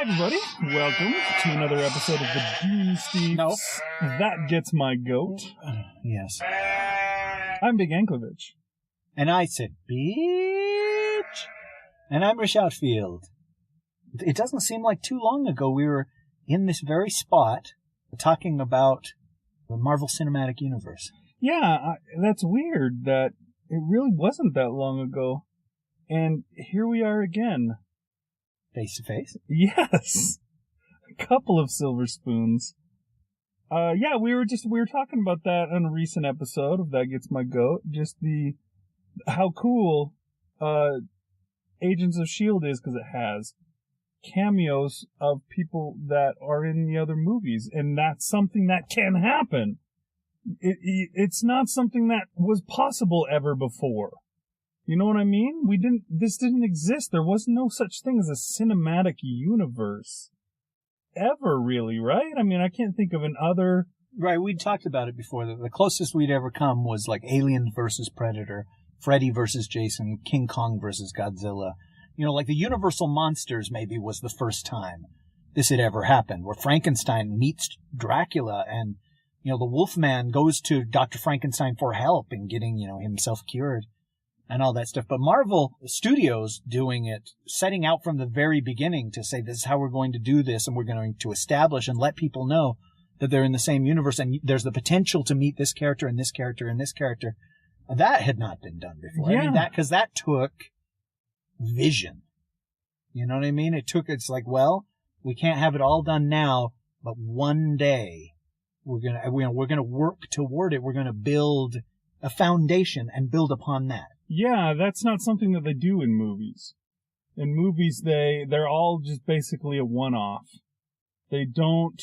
everybody. Welcome to another episode of the Dunesteef. No. That Gets My Goat. Yes. I'm Big Anklevich. And I said, bitch. And I'm Rich Outfield. It doesn't seem like too long ago we were in this very spot talking about the Marvel Cinematic Universe. Yeah, that's weird that it really wasn't that long ago. And here we are again. Face to face? Yes. A couple of silver spoons. Yeah, we were talking about that on a recent episode of That Gets My Goat. Just how cool, Agents of S.H.I.E.L.D. is, because it has cameos of people that are in the other movies, and that's something that can happen. It's not something that was possible ever before. You know what I mean? This didn't exist. There was no such thing as a cinematic universe. Ever, really, right? I mean, I can't think of an other... Right, we talked about it before. The closest we'd ever come was like Alien versus Predator, Freddy versus Jason, King Kong versus Godzilla. You know, like the Universal Monsters maybe was the first time this had ever happened, where Frankenstein meets Dracula and, you know, the Wolfman goes to Dr. Frankenstein for help in getting, you know, himself cured. And all that stuff. But Marvel Studios doing it, setting out from the very beginning to say this is how we're going to do this, and we're going to establish and let people know that they're in the same universe and there's the potential to meet this character and this character and this character. That had not been done before. Yeah. I mean, because that took vision. You know what I mean? It's like, well, we can't have it all done now, but one day we're gonna work toward it. We're gonna build a foundation and build upon that. Yeah, that's not something that they do in movies. In movies, they're all just basically a one-off. They don't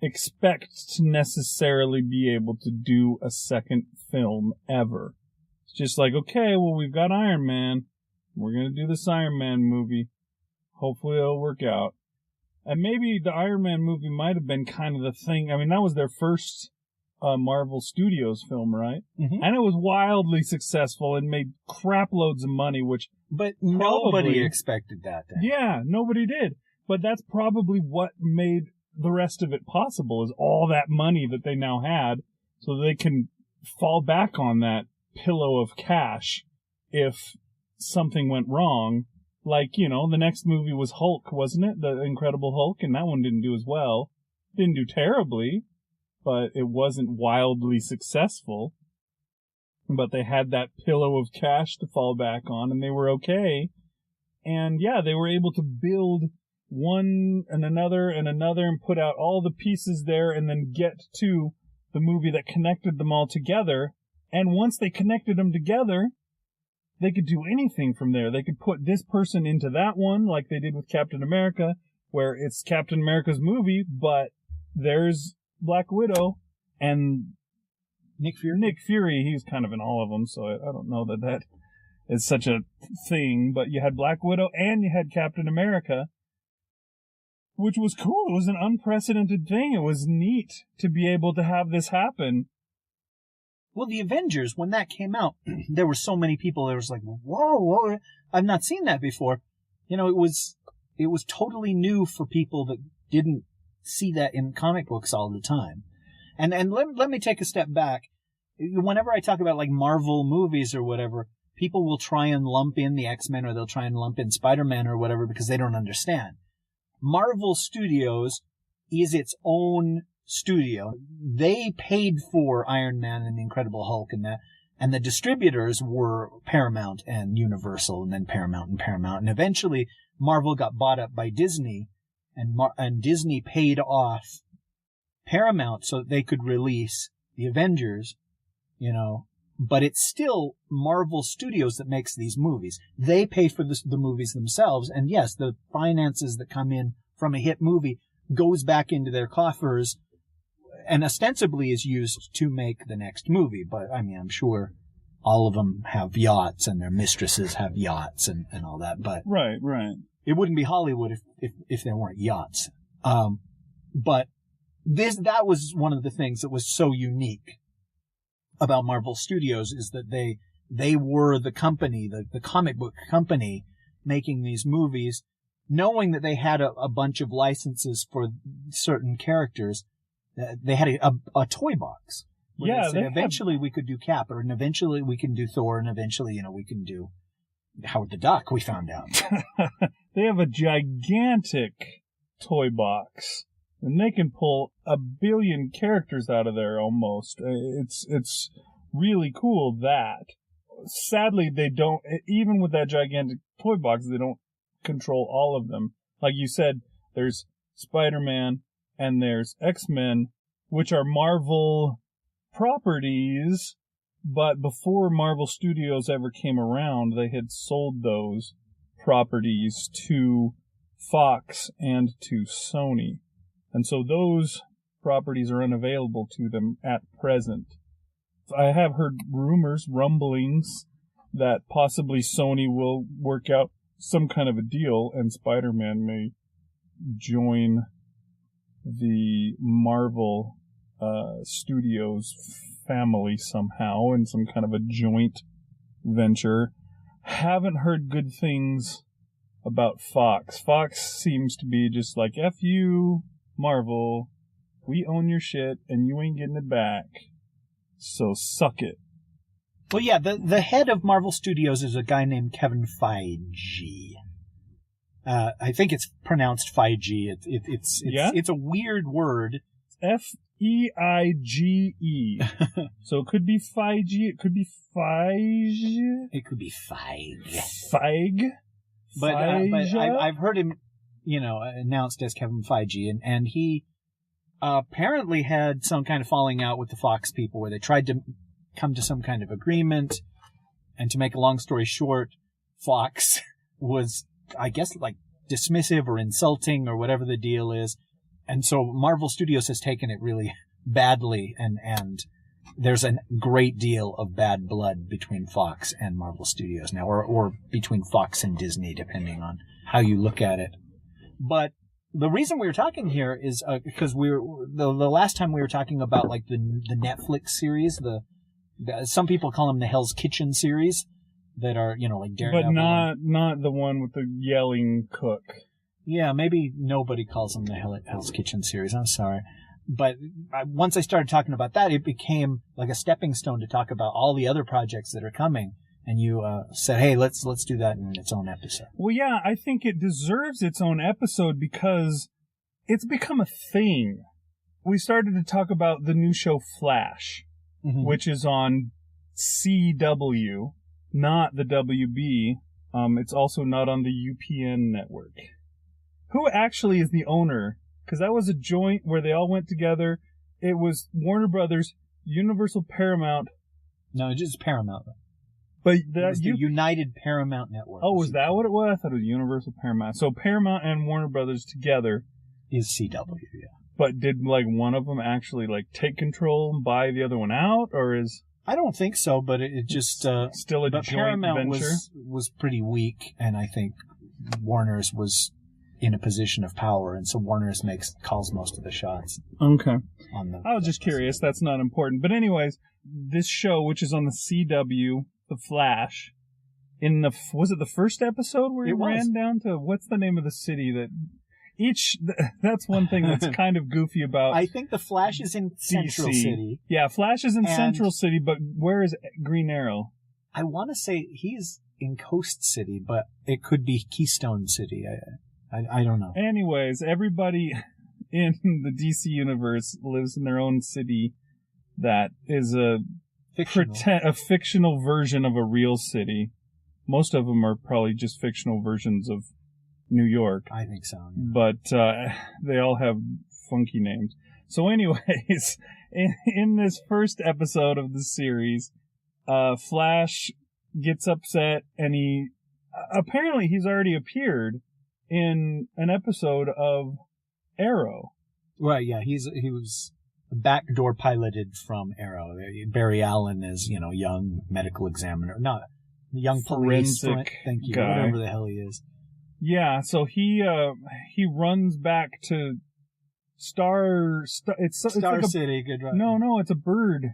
expect to necessarily be able to do a second film ever. It's just like, okay, well, we've got Iron Man. We're going to do this Iron Man movie. Hopefully it'll work out. And maybe the Iron Man movie might have been kind of the thing. I mean, that was their first Marvel Studios film, right? Mm-hmm. And it was wildly successful and made crap loads of money, but nobody expected that. Yeah, nobody did. But that's probably what made the rest of it possible, is all that money that they now had, so they can fall back on that pillow of cash if something went wrong. Like, you know, the next movie was Hulk, wasn't it? The Incredible Hulk, and that one didn't do as well. Didn't do terribly, but it wasn't wildly successful. But they had that pillow of cash to fall back on, and they were okay. And yeah, they were able to build one and another and put out all the pieces there, and then get to the movie that connected them all together. And once they connected them together, they could do anything from there. They could put this person into that one, like they did with Captain America, where it's Captain America's movie, but there's Black Widow and Nick Fury. Nick Fury, he's kind of in all of them, so I don't know that is such a thing. But you had Black Widow and you had Captain America, which was cool. It was an unprecedented thing. It was neat to be able to have this happen. Well, the Avengers, when that came out, there were so many people that was like, whoa, I've not seen that before. You know, it was totally new for people that didn't see that in comic books all the time. And let me take a step back. Whenever I talk about like Marvel movies or whatever, people will try and lump in the X-Men, or they'll try and lump in Spider-Man or whatever, because they don't understand. Marvel Studios is its own studio. They paid for Iron Man and the Incredible Hulk and the distributors were Paramount and Universal, and then Paramount and Paramount. And eventually Marvel got bought up by Disney, and Disney paid off Paramount so that they could release the Avengers, you know, but it's still Marvel Studios that makes these movies. They pay for the movies themselves, and yes, the finances that come in from a hit movie goes back into their coffers and ostensibly is used to make the next movie. But, I mean, I'm sure all of them have yachts and their mistresses have yachts and all that, but... Right. It wouldn't be Hollywood if there weren't yachts. But that was one of the things that was so unique about Marvel Studios, is that they were the company, the comic book company, making these movies knowing that they had a bunch of licenses for certain characters, they had a toy box. Yeah, eventually we could do Cap, and eventually we can do Thor, and eventually, we can do Howard the Duck, we found out. They have a gigantic toy box, and they can pull 1 billion characters out of there almost. It's really cool that. Sadly, they don't, even with that gigantic toy box, they don't control all of them. Like you said, there's Spider-Man and there's X-Men, which are Marvel properties, but before Marvel Studios ever came around, they had sold those properties to Fox and to Sony. And so those properties are unavailable to them at present. I have heard rumblings that possibly Sony will work out some kind of a deal and Spider-Man may join the Marvel Studios family somehow in some kind of a joint venture. Haven't heard good things about Fox. Fox seems to be just like, F you, Marvel, we own your shit and you ain't getting it back. So suck it. Well, yeah, the head of Marvel Studios is a guy named Kevin Feige. I think it's pronounced Feige. It's a weird word. Feige. So it could be Feige. It could be Feige. It could be Feige. Feige. But I've heard him, announced as Kevin Feige, and he apparently had some kind of falling out with the Fox people where they tried to come to some kind of agreement. And to make a long story short, Fox was, I guess, like dismissive or insulting or whatever the deal is. And so Marvel Studios has taken it really badly, and there's a great deal of bad blood between Fox and Marvel Studios now, or between Fox and Disney, depending on how you look at it. But the reason we were talking here is because the last time we were talking about like the Netflix series, some people call them the Hell's Kitchen series, that are like Daredevil. But not the one with the yelling cook. Yeah, maybe nobody calls them the Hell's Kitchen series. I'm sorry. But once I started talking about that, it became like a stepping stone to talk about all the other projects that are coming. And you said, hey, let's do that in its own episode. Well, yeah, I think it deserves its own episode because it's become a thing. We started to talk about the new show Flash, which is on CW, not the WB. It's also not on the UPN network. Who actually is the owner? Because that was a joint where they all went together. It was Warner Brothers, Universal Paramount. No, it's just Paramount. But it was the United Paramount Network. Oh, was that what it was? I thought it was Universal Paramount. So Paramount and Warner Brothers together is CW, yeah. But did one of them actually take control and buy the other one out, or is? I don't think so, but it just still a joint Paramount venture. was pretty weak, and I think Warner's was in a position of power, and so Warner's calls most of the shots. Okay. I was just curious. That's not important. But anyways, this show, which is on the CW, The Flash, was it the first episode where he ran down to, what's the name of the city that that's one thing that's kind of goofy about. I think the Flash is in Central City. Yeah, Flash is in Central City, but where is Green Arrow? I want to say he's in Coast City, but it could be Keystone City. I don't know. Anyways, everybody in the DC universe lives in their own city that is a fictional version of a real city. Most of them are probably just fictional versions of New York. I think so. Yeah. But they all have funky names. So anyways, in this first episode of the series, Flash gets upset, and he's already appeared in an episode of Arrow. Right, yeah, he was backdoor piloted from Arrow. Barry Allen is, young medical examiner, not young police, thank you, guy. Whatever the hell he is. Yeah, so he runs back to Star City. Good right. No, it's a bird.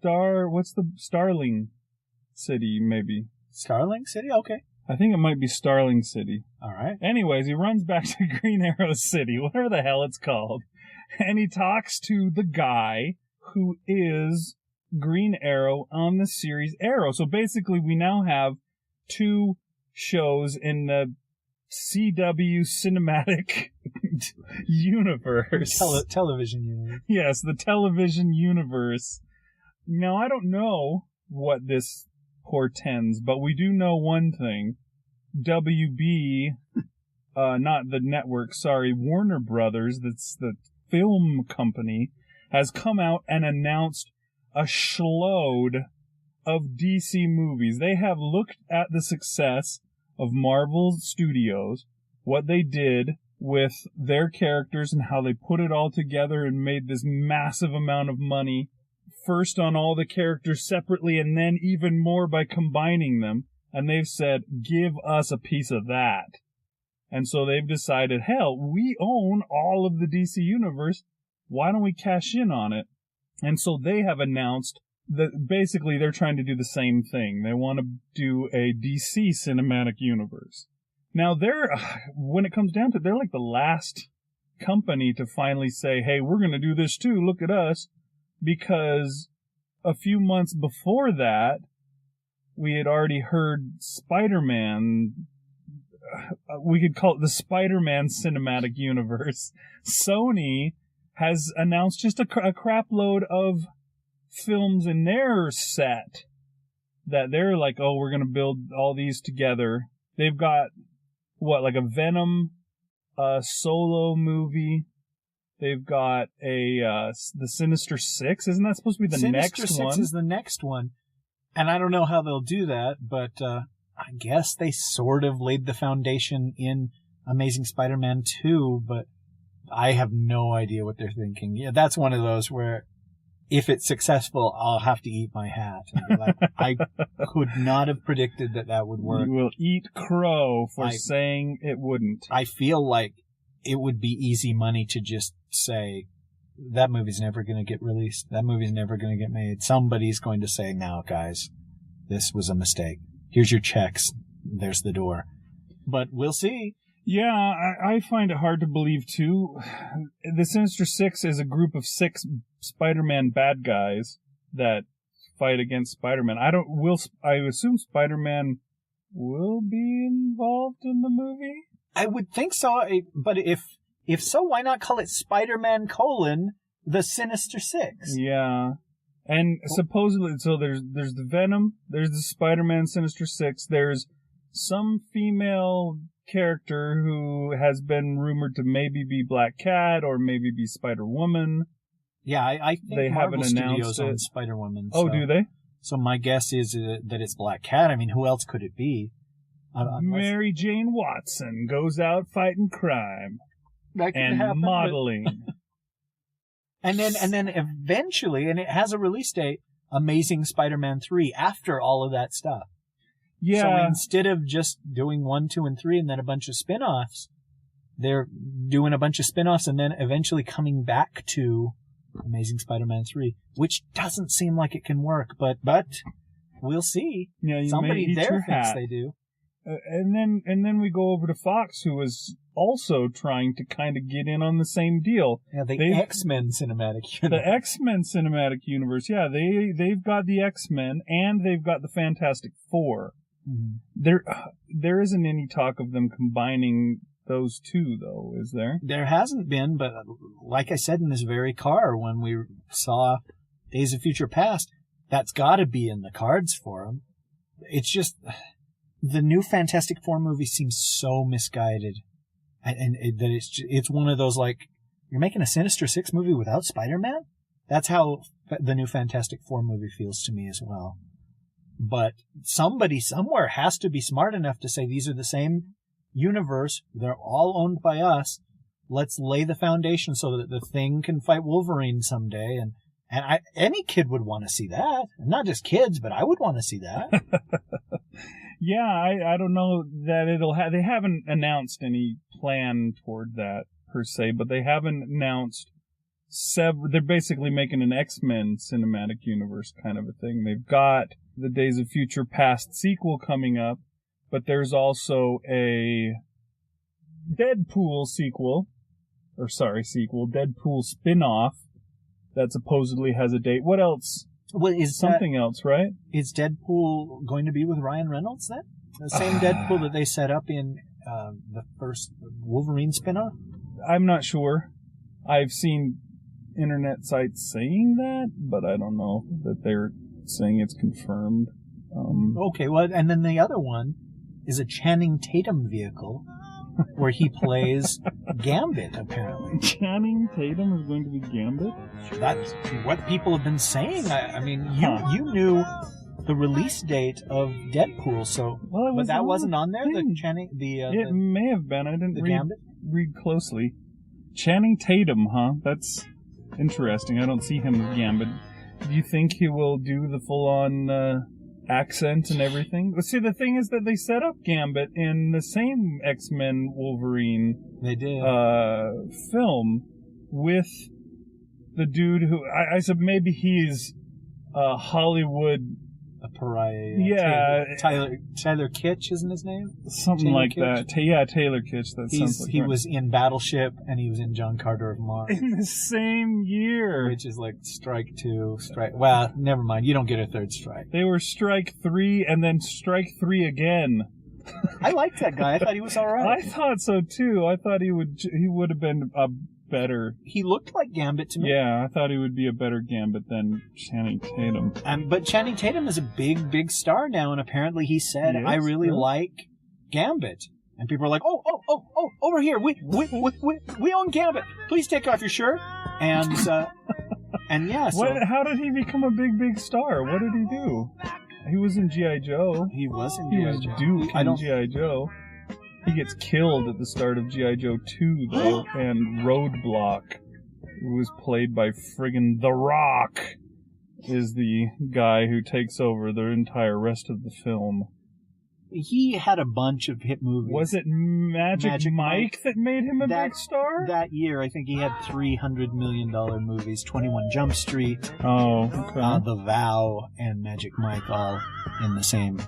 What's the Starling City? Maybe Starling City. Okay. I think it might be Starling City. All right. Anyways, he runs back to Green Arrow City, whatever the hell it's called, and he talks to the guy who is Green Arrow on the series Arrow. So basically, we now have 2 shows in the CW cinematic universe. Television universe. Yes, the television universe. Now, I don't know what this portends, but we do know one thing. WB, not the network, sorry, Warner Brothers, that's the film company, has come out and announced a shitload of DC movies. They have looked at the success of Marvel Studios, what they did with their characters and how they put it all together and made this massive amount of money, first on all the characters separately and then even more by combining them. And they've said, give us a piece of that. And so they've decided, hell, we own all of the DC universe. Why don't we cash in on it? And so they have announced that basically they're trying to do the same thing. They want to do a DC cinematic universe. Now when it comes down to it, they're like the last company to finally say, hey, we're going to do this too. Look at us. Because a few months before that, we had already heard Spider-Man. We could call it the Spider-Man cinematic universe. Sony has announced just a crap load of films in their set that they're like, oh, we're going to build all these together. They've got, like a Venom solo movie. They've got the Sinister Six. Isn't that supposed to be the next one? Sinister Six is the next one. And I don't know how they'll do that, but I guess they sort of laid the foundation in Amazing Spider-Man 2, but I have no idea what they're thinking. Yeah, that's one of those where if it's successful, I'll have to eat my hat. And be like, I could not have predicted that would work. You will eat crow for saying it wouldn't. I feel like it would be easy money to just say, that movie's never going to get released. That movie's never going to get made. Somebody's going to say, now, guys, this was a mistake. Here's your checks. There's the door. But we'll see. Yeah, I find it hard to believe, too. The Sinister Six is a group of 6 Spider-Man bad guys that fight against Spider-Man. I assume Spider-Man will be involved in the movie? I would think so, but if so, why not call it Spider-Man : the Sinister Six? Yeah. And supposedly, so there's the Venom, there's the Spider-Man Sinister Six, there's some female character who has been rumored to maybe be Black Cat or maybe be Spider-Woman. Yeah, I think they Marvel haven't Studios announced it. owns Spider-Woman. Oh, do they? So my guess is that it's Black Cat. I mean, who else could it be? Mary Jane Watson goes out fighting crime and happen, modeling. And then eventually, and it has a release date, Amazing Spider-Man 3 after all of that stuff. Yeah. So instead of just doing 1, 2, and 3 and then a bunch of spin-offs, they're doing a bunch of spin-offs and then eventually coming back to Amazing Spider-Man 3, which doesn't seem like it can work, but we'll see. Yeah, somebody there thinks they do. And then we go over to Fox, who is also trying to kind of get in on the same deal. Yeah, the X-Men cinematic universe. The X-Men cinematic universe. Yeah, they've got the X-Men and they've got the Fantastic Four. Mm-hmm. There isn't any talk of them combining those two, though, is there? There hasn't been, but like I said in this very car when we saw Days of Future Past, that's got to be in the cards for them. It's just the new Fantastic Four movie seems so misguided, and that it's one of those, like, you're making a Sinister Six movie without Spider-Man? That's how the new Fantastic Four movie feels to me as well. But somebody somewhere has to be smart enough to say these are the same universe, they're all owned by us, let's lay the foundation so that the Thing can fight Wolverine someday, and any kid would want to see that. Not just kids, but I would want to see that. Yeah, I don't know that they haven't announced any plan toward that per se, but they haven't announced they're basically making an X-Men cinematic universe kind of a thing. They've got the Days of Future Past sequel coming up, but there's also a Deadpool sequel, Deadpool spin-off that supposedly has a date. What else? Well, is something else, right? Is Deadpool going to be with Ryan Reynolds then? The same Deadpool that they set up in the first Wolverine spin-off? I'm not sure. I've seen internet sites saying that, but I don't know that they're saying it's confirmed. Okay, well, and then the other one is a Channing Tatum vehicle where he plays Gambit, apparently. Channing Tatum is going to be Gambit? That's what people have been saying. I mean, you knew the release date of Deadpool, so but that wasn't on there. The Channing, it may have been. I didn't read closely. Channing Tatum, huh? That's interesting. I don't see him as Gambit. Do you think he will do the full-on accent and everything? But see, the thing is that they set up Gambit in the same X-Men Wolverine film with the dude who I said maybe he's Hollywood. A pariah. Yeah. Tyler Kitsch, isn't his name? Something Taylor like Kitsch? that. Yeah, Taylor Kitsch. Sounds like he was in Battleship, and he was in John Carter of Mars. In the same year. Which is like strike 2, well, never mind. You don't get a third strike. They were strike 3, and then strike 3 again. I liked that guy. I thought he was all right. I thought so, too. I thought he would have been better. He looked like Gambit to me. Yeah, I thought he would be a better Gambit than Channing Tatum. But Channing Tatum is a big star now, and apparently he said, I really like Gambit. And people are like, oh, over here, we own Gambit. Please take off your shirt. And yeah, so... How did he become a big star? What did he do? He was in G.I. Joe. He was in G.I. Joe. He was Duke in G.I. Joe. He gets killed at the start of G.I. Joe 2, though, and Roadblock, who was played by friggin' The Rock, is the guy who takes over the entire rest of the film. He had a bunch of hit movies. Was it Magic Mike that made him a big star? That year, I think he had $300 million movies. 21 Jump Street, The Vow, and Magic Mike all in the same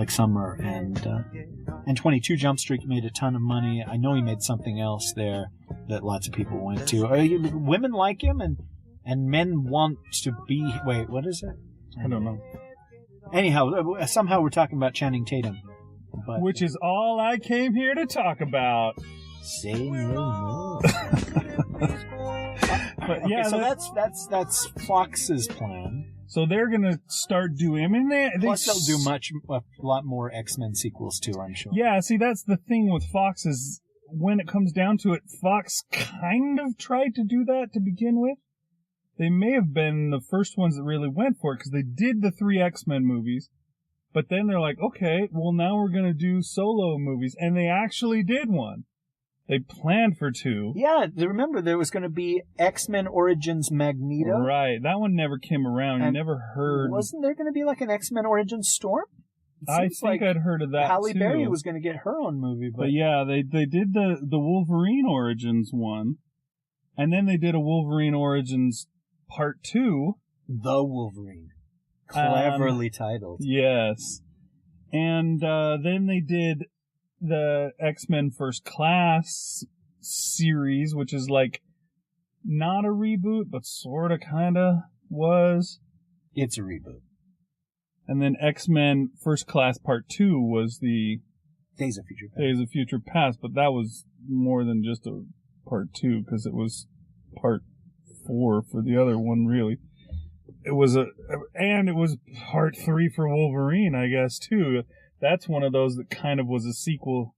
summer. And 22 Jump Street made a ton of money. I know he made something else there that lots of people went to. Women like him, and men want to be... Wait, what is it? I don't know. Anyhow, somehow we're talking about Channing Tatum. Which is all I came here to talk about. Say no more. But yeah, so that's Fox's plan. So they're gonna start doing. I mean, Plus they'll do a lot more X-Men sequels too, I'm sure. Yeah, see, that's the thing with Fox is when it comes down to it, Fox kind of tried to do that to begin with. They may have been the first ones that really went for it because they did the 3 X-Men movies, but then they're like, okay, well now we're gonna do solo movies, and they actually did one. They planned for 2. Yeah, remember there was going to be X-Men Origins Magneto. Right, that one never came around. I never heard. Wasn't there going to be like an X-Men Origins Storm? I think I'd heard of that Halle too. Berry was going to get her own movie. But yeah, they did the Wolverine Origins one, and then they did a Wolverine Origins Part 2. The Wolverine. Cleverly titled. Yes. And then they did the X-Men First Class series, which is not a reboot, but sorta kinda was. It's a reboot. And then X-Men First Class Part 2 was the Days of Future Past. Days of Future Past, but that was more than just a Part 2, because it was Part 4 for the other one, really. It was Part 3 for Wolverine, I guess, too. That's one of those that kind of was a sequel.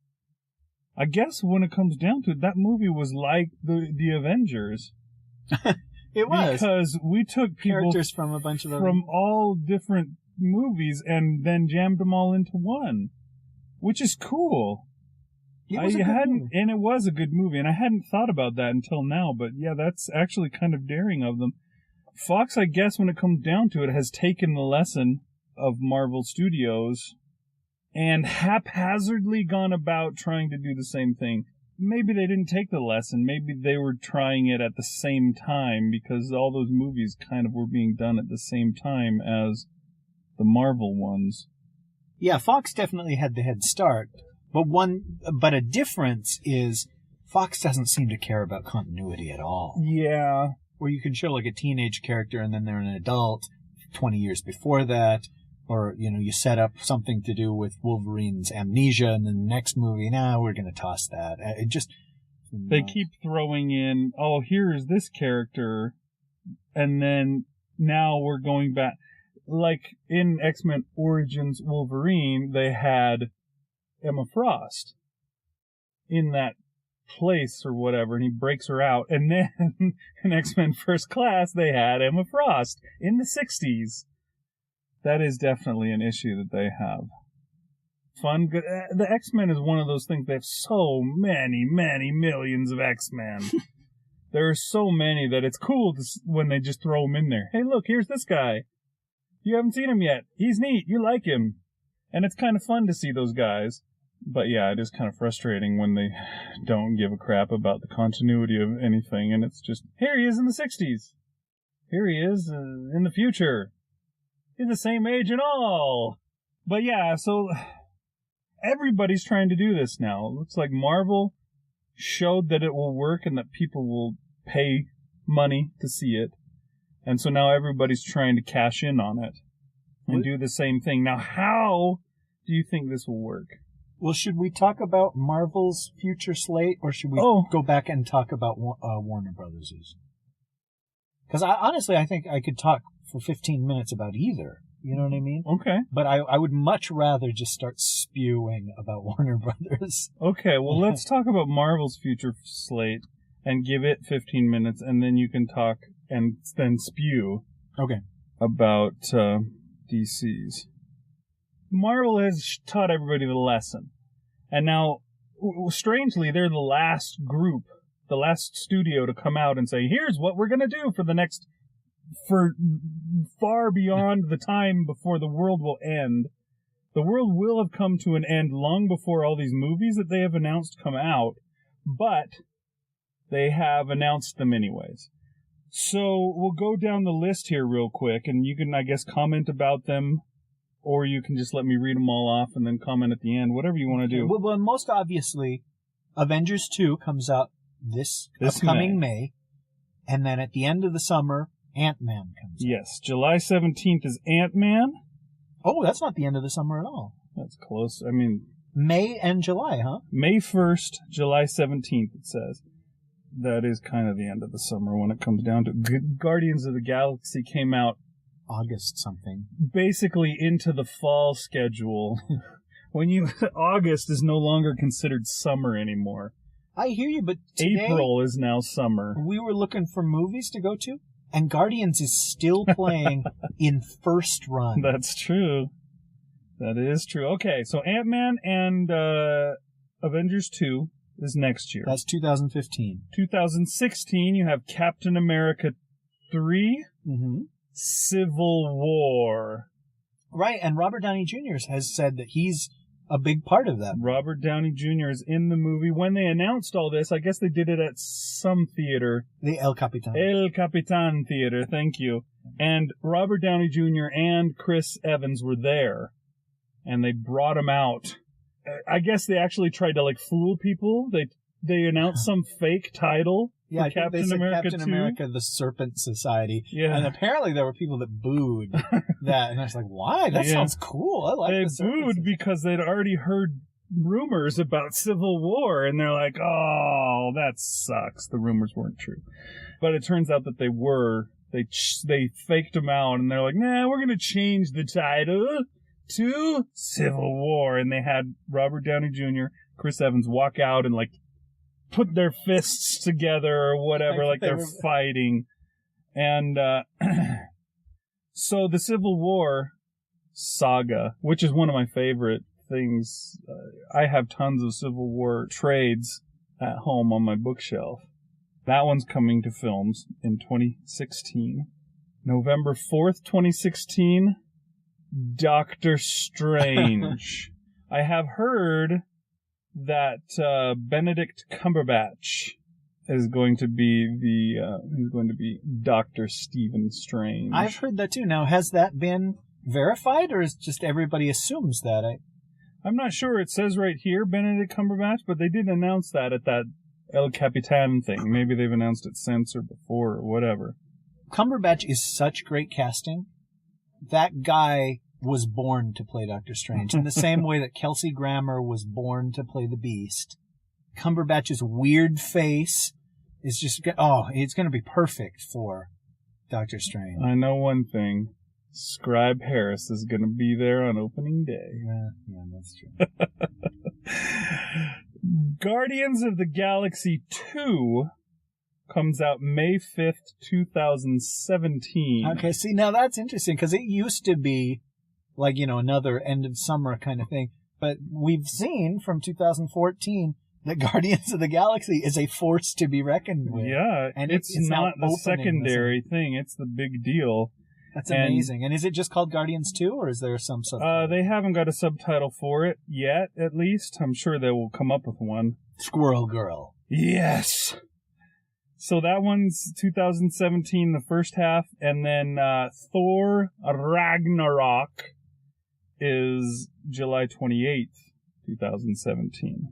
I guess when it comes down to it, that movie was like the Avengers. It was. Because we took characters from a bunch of from all different movies and then jammed them all into one, which is cool. And it was a good movie, and I hadn't thought about that until now, but yeah, that's actually kind of daring of them. Fox, I guess, when it comes down to it, has taken the lesson of Marvel Studios and haphazardly gone about trying to do the same thing. Maybe they didn't take the lesson. Maybe they were trying it at the same time because all those movies kind of were being done at the same time as the Marvel ones. Yeah, Fox definitely had the head start, but a difference is Fox doesn't seem to care about continuity at all. Yeah. Where you can show like a teenage character and then they're an adult 20 years before that, or, you set up something to do with Wolverine's amnesia and then the next movie, we're going to toss that. It just... They keep throwing in, oh, here's this character, and then now we're going back. Like in X-Men Origins Wolverine, they had Emma Frost in that place or whatever, and he breaks her out. And then in X-Men First Class, they had Emma Frost in the 60s. That is definitely an issue that they have. Fun. The X-Men is one of those things. They have so many, many millions of X-Men. There are so many that it's cool when they just throw them in there. Hey, look, here's this guy. You haven't seen him yet. He's neat. You like him. And it's kind of fun to see those guys. But yeah, it is kind of frustrating when they don't give a crap about the continuity of anything. And it's just, here he is in the 60s. Here he is in the future. He's the same age and all. But yeah, so everybody's trying to do this now. It looks like Marvel showed that it will work and that people will pay money to see it. And so now everybody's trying to cash in on it and do the same thing. Now, how do you think this will work? Well, should we talk about Marvel's future slate, or should we go back and talk about Warner Brothers'? Because honestly, I think I could talk for 15 minutes about either. You know what I mean? Okay. But I would much rather just start spewing about Warner Brothers. Okay, well, let's talk about Marvel's future slate and give it 15 minutes, and then you can talk and then spew about DC's. Marvel has taught everybody the lesson. And now, strangely, they're the last group, the last studio to come out and say, here's what we're going to do for far beyond the time before the world will end. The world will have come to an end long before all these movies that they have announced come out, but they have announced them anyways. So we'll go down the list here real quick, and you can, I guess, comment about them, or you can just let me read them all off and then comment at the end, whatever you want to do. Well, most obviously, Avengers 2 comes out this upcoming May, and then at the end of the summer, Ant-Man comes out. Yes, July 17th is Ant-Man. Oh, that's not the end of the summer at all. That's close. I mean... May and July, huh? May 1st, July 17th, it says. That is kind of the end of the summer when it comes down to... Guardians of the Galaxy came out... August something. Basically into the fall schedule. August is no longer considered summer anymore. I hear you, but today... April is now summer. We were looking for movies to go to, and Guardians is still playing in first run. That's true. That is true. Okay, so Ant-Man and Avengers 2 is next year. That's 2015. 2016, you have Captain America 3, Civil War. Right, and Robert Downey Jr. has said that he's a big part of that. Robert Downey Jr. is in the movie. When they announced all this, I guess they did it at some theater. The El Capitan. El Capitan Theater, thank you. And Robert Downey Jr. and Chris Evans were there. And they brought him out. I guess they actually tried to, fool people. They announced some fake title for Captain America 2. Captain America, the Serpent Society. Yeah. And apparently there were people that booed that. And I was like, why? That sounds cool. I like the Serpent They booed because they'd already heard rumors about Civil War. And they're like, oh, that sucks. The rumors weren't true. But it turns out that they were. They faked them out. And they're like, nah, we're going to change the title to Civil War. And they had Robert Downey Jr., Chris Evans walk out and put their fists together or whatever, like they're fighting. And so the Civil War saga, which is one of my favorite things, I have tons of Civil War trades at home on my bookshelf. That one's coming to films in 2016. November 4th, 2016, Doctor Strange. I have heard that Benedict Cumberbatch is going to be Dr. Stephen Strange. I've heard that too. Now, has that been verified, or is just everybody assumes that? I'm not sure. It says right here Benedict Cumberbatch, but they did announce that at that El Capitan thing. Maybe they've announced it since or before or whatever. Cumberbatch is such great casting. That guy was born to play Doctor Strange in the same way that Kelsey Grammer was born to play the Beast. Cumberbatch's weird face is just, it's going to be perfect for Doctor Strange. I know one thing. Scribe Harris is going to be there on opening day. Yeah, that's true. Guardians of the Galaxy 2 comes out May 5th, 2017. Okay, see, now that's interesting, because it used to be like, another end of summer kind of thing. But we've seen from 2014 that Guardians of the Galaxy is a force to be reckoned with. Yeah, and it's not the secondary thing. It's the big deal. That's amazing. And is it just called Guardians 2, or is there some subtitle? They haven't got a subtitle for it yet, at least. I'm sure they will come up with one. Squirrel Girl. Yes! So that one's 2017, the first half, and then Thor Ragnarok is July 28th, 2017.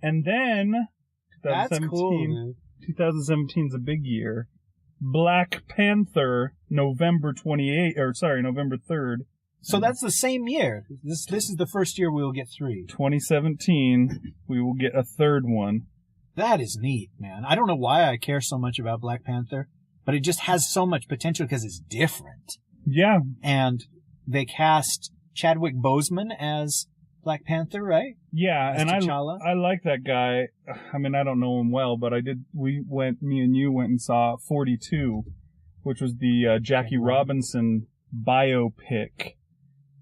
And then 2017, that's cool, 2017 is a big year. Black Panther, November 3rd. So that's the same year. This is the first year we will get 3. 2017, we will get a third one. That is neat, man. I don't know why I care so much about Black Panther, but it just has so much potential because it's different. Yeah. And they cast Chadwick Boseman as Black Panther, right? Yeah, as and T'Challa. I like that guy. I mean, I don't know him well, but me and you went and saw 42, which was the Jackie Robinson biopic.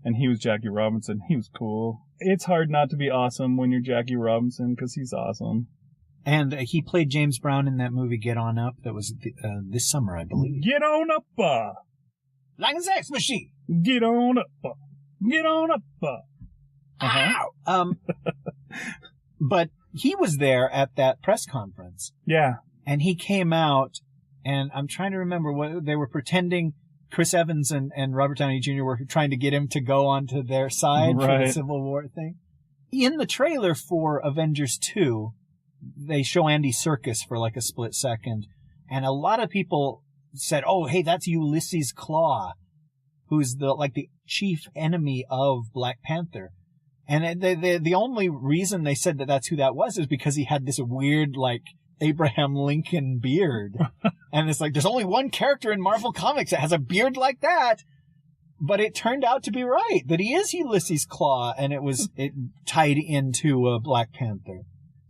And he was Jackie Robinson. He was cool. It's hard not to be awesome when you're Jackie Robinson, because he's awesome. And he played James Brown in that movie Get On Up that was this summer, I believe. Get on up! Like a sex machine! Get on up! Get on up! Ow! But he was there at that press conference. Yeah. And he came out, and I'm trying to remember what they were pretending. Chris Evans and Robert Downey Jr. were trying to get him to go onto their side for the Civil War thing. In the trailer for Avengers 2, they show Andy Serkis for like a split second, and a lot of people said, "Oh, hey, that's Ulysses Claw, who's the chief enemy of Black Panther." And the only reason they said that that's who that was is because he had this weird, Abraham Lincoln beard. And it's there's only one character in Marvel Comics that has a beard like that. But it turned out to be right, that he is Ulysses Claw, and it tied into Black Panther.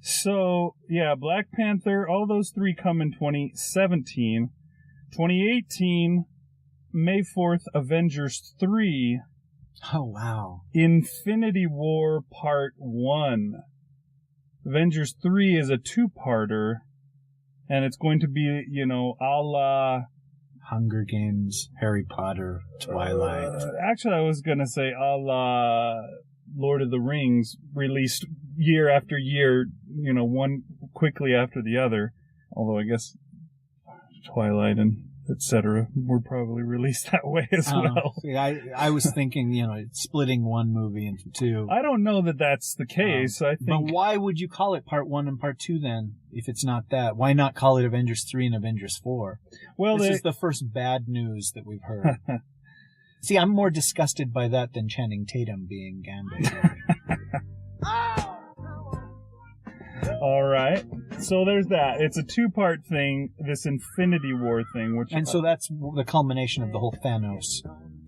So, yeah, Black Panther, all those 3 come in 2017. 2018, May 4th, Avengers 3. Oh, wow. Infinity War Part 1. Avengers 3 is a 2-parter, and it's going to be, a la Hunger Games, Harry Potter, Twilight. Actually, I was going to say a la Lord of the Rings, released year after year, one quickly after the other. Although I guess Twilight and etc. were probably released that way as well. See, I was thinking, splitting one movie into 2. I don't know that that's the case. I think. But why would you call it Part 1 and Part 2 then, if it's not that? Why not call it Avengers 3 and Avengers 4? Well, this is the first bad news that we've heard. See, I'm more disgusted by that than Channing Tatum being Gambit. All right. So there's that. It's a 2-part thing, this Infinity War thing. So that's the culmination of the whole Thanos.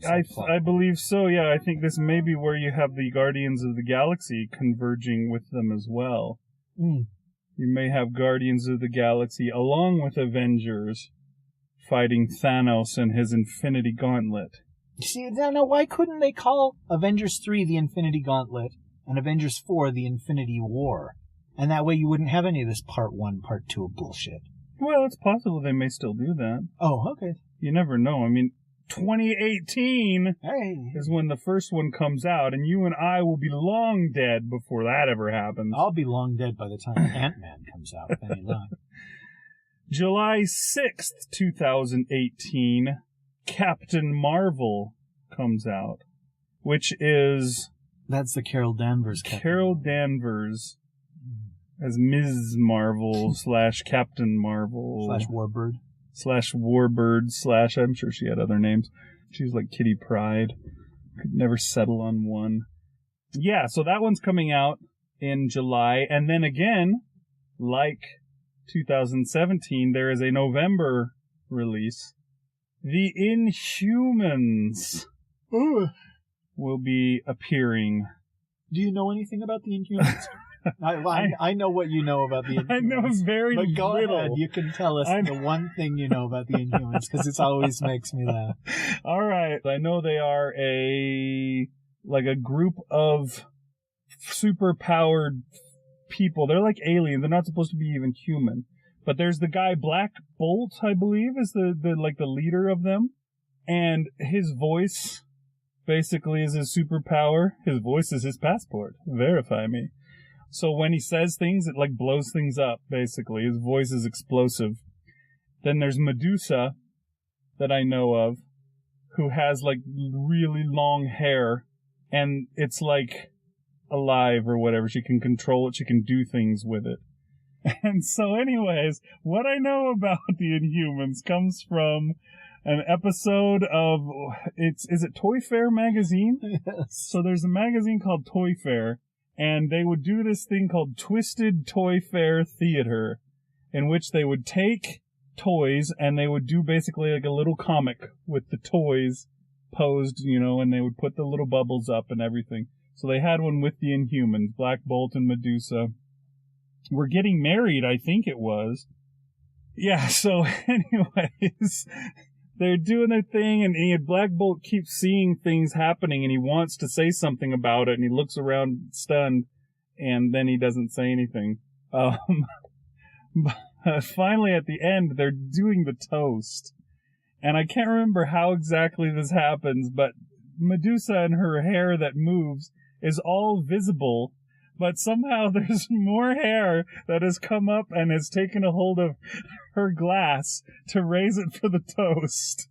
I believe so, yeah. I think this may be where you have the Guardians of the Galaxy converging with them as well. Mm. You may have Guardians of the Galaxy along with Avengers fighting Thanos and his Infinity Gauntlet. See, now why couldn't they call Avengers 3 the Infinity Gauntlet and Avengers 4 the Infinity War? And that way you wouldn't have any of this Part 1, Part 2 bullshit. Well, it's possible they may still do that. Oh, okay. You never know. I mean, 2018 is when the first one comes out, and you and I will be long dead before that ever happens. I'll be long dead by the time Ant-Man comes out, with any luck. July 6th, 2018, Captain Marvel comes out, which is That's the Carol Danvers. Carol Danvers as Ms. Marvel / Captain Marvel / Warbird / Warbird / I'm sure she had other names. She was like Kitty Pryde. Could never settle on one. Yeah, so that one's coming out in July. And then again, like 2017, there is a November release. The Inhumans will be appearing. Do you know anything about the Inhumans? I know what you know about the Inhumans. I know very little. But go ahead, you can tell us the one thing you know about the Inhumans, because it always makes me laugh. All right. I know they are a group of super-powered people. They're like aliens. They're not supposed to be even human. But there's the guy Black Bolt, I believe, is the leader of them. And his voice basically is his superpower. His voice is his passport. Verify me. So when he says things, it like blows things up, basically. His voice is explosive. Then there's Medusa, that I know of, who has like really long hair, and it's like alive or whatever. She can control it. She can do things with it. And so anyways, what I know about the Inhumans comes from an episode of, is it Toy Fair magazine? Yes. So there's a magazine called Toy Fair, and they would do this thing called Twisted Toy Fair Theater, in which they would take toys and they would do basically like a little comic with the toys posed, and they would put the little bubbles up and everything. So they had one with the Inhumans, Black Bolt and Medusa. We're getting married, I think it was. Yeah, so anyways, they're doing their thing, and Black Bolt keeps seeing things happening, and he wants to say something about it, and he looks around stunned, and then he doesn't say anything. But finally, at the end, they're doing the toast. And I can't remember how exactly this happens, but Medusa and her hair that moves is all visible, but somehow there's more hair that has come up and has taken a hold of her glass to raise it for the toast.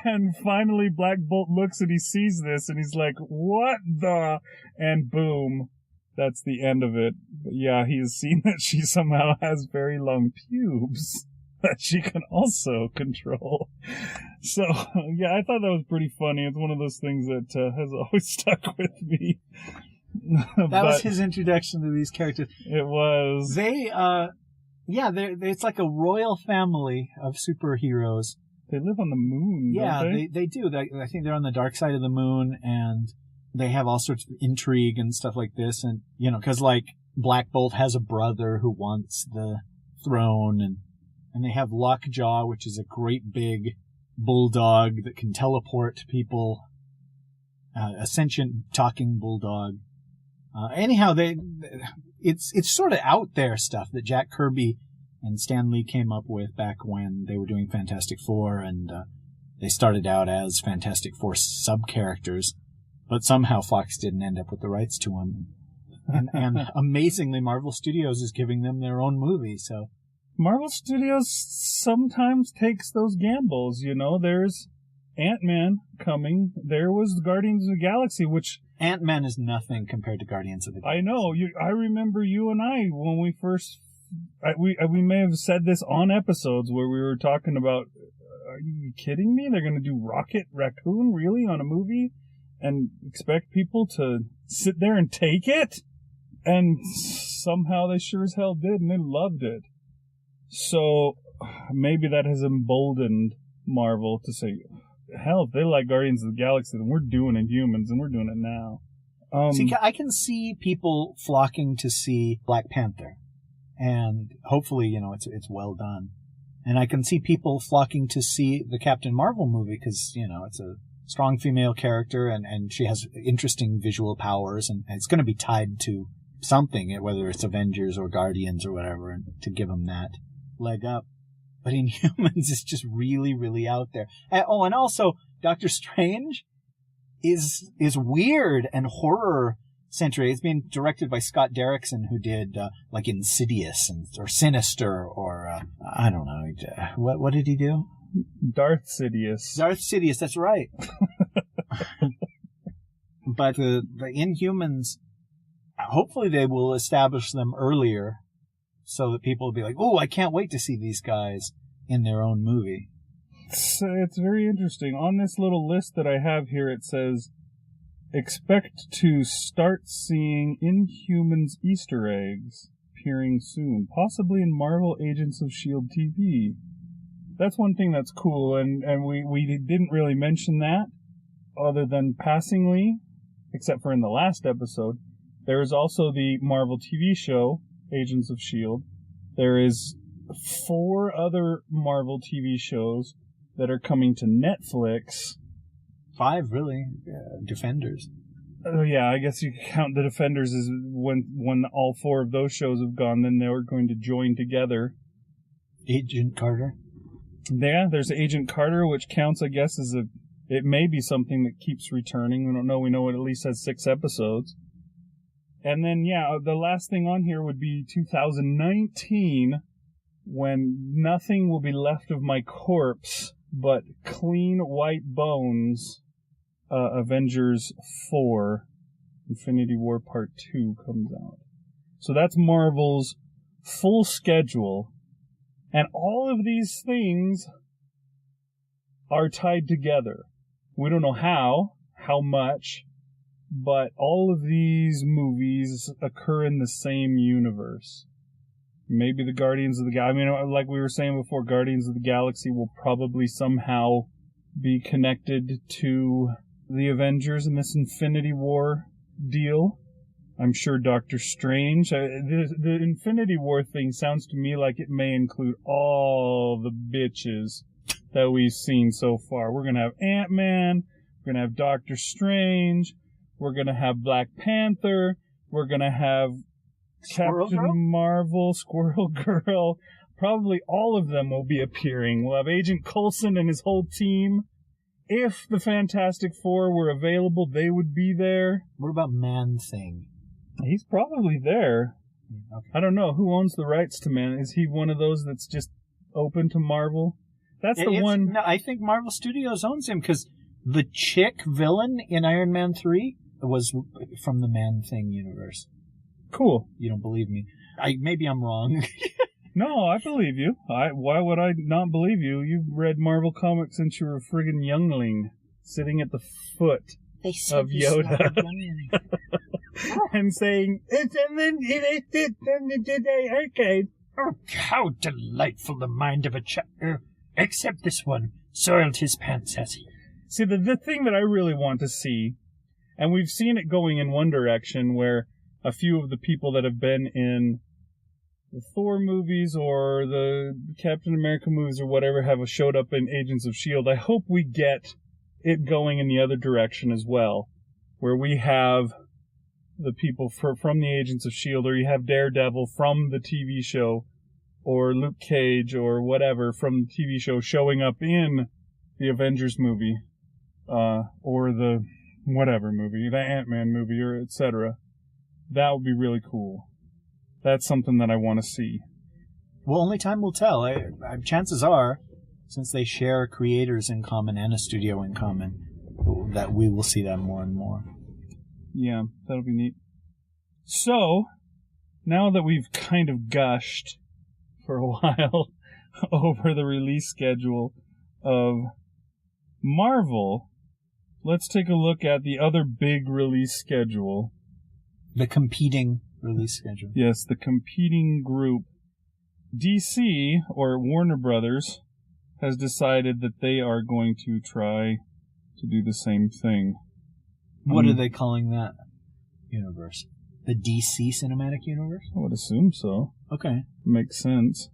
And finally Black Bolt looks and he sees this and he's like, what the? And boom, that's the end of it. But yeah, he has seen that she somehow has very long pubes that she can also control. So, yeah, I thought that was pretty funny. It's one of those things that has always stuck with me. That was his introduction to these characters. It was. It's like a royal family of superheroes. They live on the moon, don't they? They do. I think they're on the dark side of the moon, and they have all sorts of intrigue and stuff like this. And, because like Black Bolt has a brother who wants the throne, and they have Lockjaw, which is a great big bulldog that can teleport people, a sentient talking bulldog. Anyhow, it's sort of out there stuff that Jack Kirby and Stan Lee came up with back when they were doing Fantastic Four, and they started out as Fantastic Four sub-characters, but somehow Fox didn't end up with the rights to them. And amazingly, Marvel Studios is giving them their own movie, so... Marvel Studios sometimes takes those gambles, There's Ant-Man coming. There was Guardians of the Galaxy, which... Ant-Man is nothing compared to Guardians of the Galaxy. I know. I remember you and I, when we first... We may have said this on episodes where we were talking about, are you kidding me? They're going to do Rocket Raccoon, really, on a movie? And expect people to sit there and take it? And somehow they sure as hell did, and they loved it. So maybe that has emboldened Marvel to say, hell, if they like Guardians of the Galaxy, then we're doing Inhumans, and we're doing it now. I can see people flocking to see Black Panther, and hopefully, it's well done. And I can see people flocking to see the Captain Marvel movie because, it's a strong female character, and she has interesting visual powers, and it's going to be tied to something, whether it's Avengers or Guardians or whatever, and to give them that leg up. But Inhumans is just really, really out there. And also, Doctor Strange is weird and horror-centric. It's being directed by Scott Derrickson, who did, like Insidious or Sinister or, I don't know. What did he do? Darth Sidious. Darth Sidious, that's right. But the Inhumans, hopefully they will establish them earlier so that people will be like, oh, I can't wait to see these guys in their own movie. It's very interesting. On this little list that I have here, it says, expect to start seeing Inhumans Easter eggs appearing soon, possibly in Marvel Agents of S.H.I.E.L.D. TV. That's one thing that's cool, and we didn't really mention that other than passingly, except for in the last episode. There is also the Marvel TV show, Agents of S.H.I.E.L.D. There is 4 other Marvel TV shows that are coming to Netflix. 5, really. Defenders. Oh, yeah, I guess you count the Defenders as when all 4 of those shows have gone, then they were going to join together. Agent Carter. Yeah, there's Agent Carter, which counts, I guess, as it may be something that keeps returning. We don't know. We know it at least has 6 episodes. And then, yeah, the last thing on here would be 2019, when nothing will be left of my corpse but clean white bones. Avengers 4, Infinity War Part 2 comes out. So that's Marvel's full schedule. And all of these things are tied together. We don't know how much, but all of these movies occur in the same universe. Maybe the Guardians of the Galaxy, I mean, like we were saying before, Guardians of the Galaxy will probably somehow be connected to the Avengers in this Infinity War deal. I'm sure Doctor Strange. The Infinity War thing sounds to me like it may include all the bitches that we've seen so far. We're going to have Ant-Man. We're going to have Doctor Strange. We're going to have Black Panther. We're going to have Captain Marvel, Squirrel Girl. Probably all of them will be appearing. We'll have Agent Coulson and his whole team. If the Fantastic Four were available, they would be there. What about Man-Thing? He's probably there. Okay. I don't know. Who owns the rights to Man? Is he one of those that's just open to Marvel? That's the one... No, I think Marvel Studios owns him, because the chick villain in Iron Man 3 was from the Man-Thing universe. Cool. You don't believe me. Maybe I'm wrong. No, I believe you. Why would I not believe you? You've read Marvel comics since you were a friggin' youngling, sitting at the foot of Yoda. And saying, it's in the arcade. Oh, how delightful the mind of a child. Except this one. Soiled his pants, has he? See, the thing that I really want to see, and we've seen it going in one direction, where a few of the people that have been in the Thor movies or the Captain America movies or whatever have showed up in Agents of S.H.I.E.L.D. I hope we get it going in the other direction as well, where we have the people from the Agents of S.H.I.E.L.D., or you have Daredevil from the TV show, or Luke Cage or whatever from the TV show showing up in the Avengers movie, or the whatever movie, the Ant-Man movie, or etc. That would be really cool. That's something that I want to see. Well, only time will tell. Chances are, since they share creators in common and a studio in common, that we will see that more and more. Yeah, that'll be neat. So, now that we've kind of gushed for a while over the release schedule of Marvel, let's take a look at the other big release schedule. The competing release schedule. Yes, the competing group. DC, or Warner Brothers, has decided that they are going to try to do the same thing. What are they calling that universe? The DC Cinematic Universe? I would assume so. Okay. Makes sense.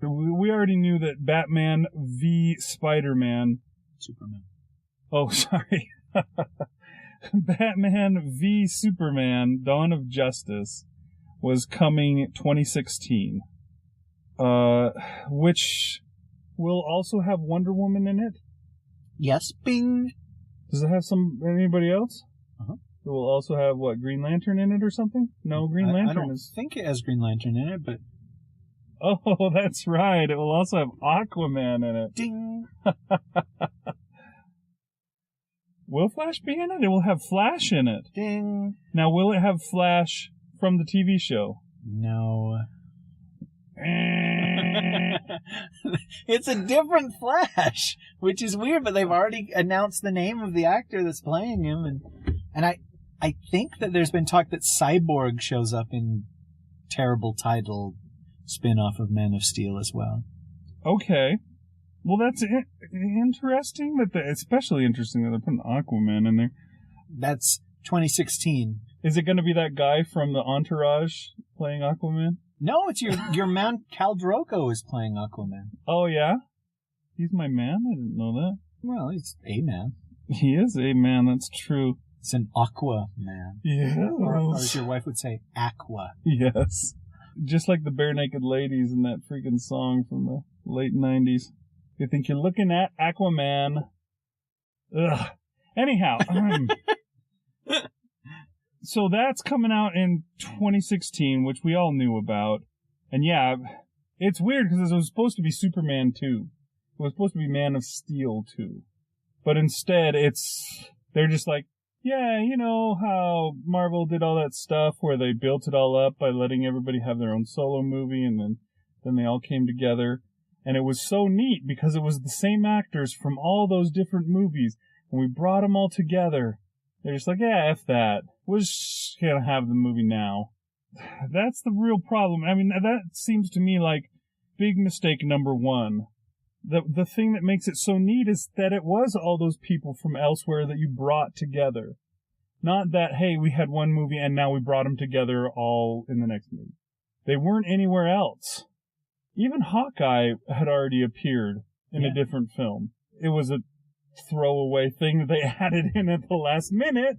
We already knew that Batman v Spider-Man... Superman. Oh, sorry. Batman v Superman, Dawn of Justice, was coming 2016. Which will also have Wonder Woman in it? Yes. Bing! Does it have anybody else? Uh-huh. It will also have, Green Lantern in it or something? No, Green Lantern I don't think it has Green Lantern in it, but... Oh, that's right. It will also have Aquaman in it. Ding! Will Flash be in it? It will have Flash in it. Ding. Now, will it have Flash from the TV show? No. It's a different Flash, which is weird, but they've already announced the name of the actor that's playing him, and I think that there's been talk that Cyborg shows up in terrible title spin-off of Man of Steel as well. Okay. Well, that's interesting, especially interesting that they're putting Aquaman in there. That's 2016. Is it going to be that guy from the Entourage playing Aquaman? No, it's your man Khal Drogo is playing Aquaman. Oh, yeah? He's my man? I didn't know that. Well, he's a man. He is a man, that's true. It's an Aqua Man. Yeah. Or as your wife would say, Aqua. Yes. Just like the Bare Naked Ladies in that freaking song from the late 90s. You think you're looking at Aquaman. Ugh. Anyhow. So that's coming out in 2016, which we all knew about. And yeah, it's weird because it was supposed to be Superman 2. It was supposed to be Man of Steel 2. But instead, they're just like, yeah, you know how Marvel did all that stuff where they built it all up by letting everybody have their own solo movie, and then they all came together. And it was so neat because it was the same actors from all those different movies. And we brought them all together. They're just like, yeah, F that. We're just going to have the movie now. That's the real problem. I mean, that seems to me like big mistake number one. The thing that makes it so neat is that it was all those people from elsewhere that you brought together. Not that, hey, we had one movie and now we brought them together all in the next movie. They weren't anywhere else. Even Hawkeye had already appeared in a different film. It was a throwaway thing that they added in at the last minute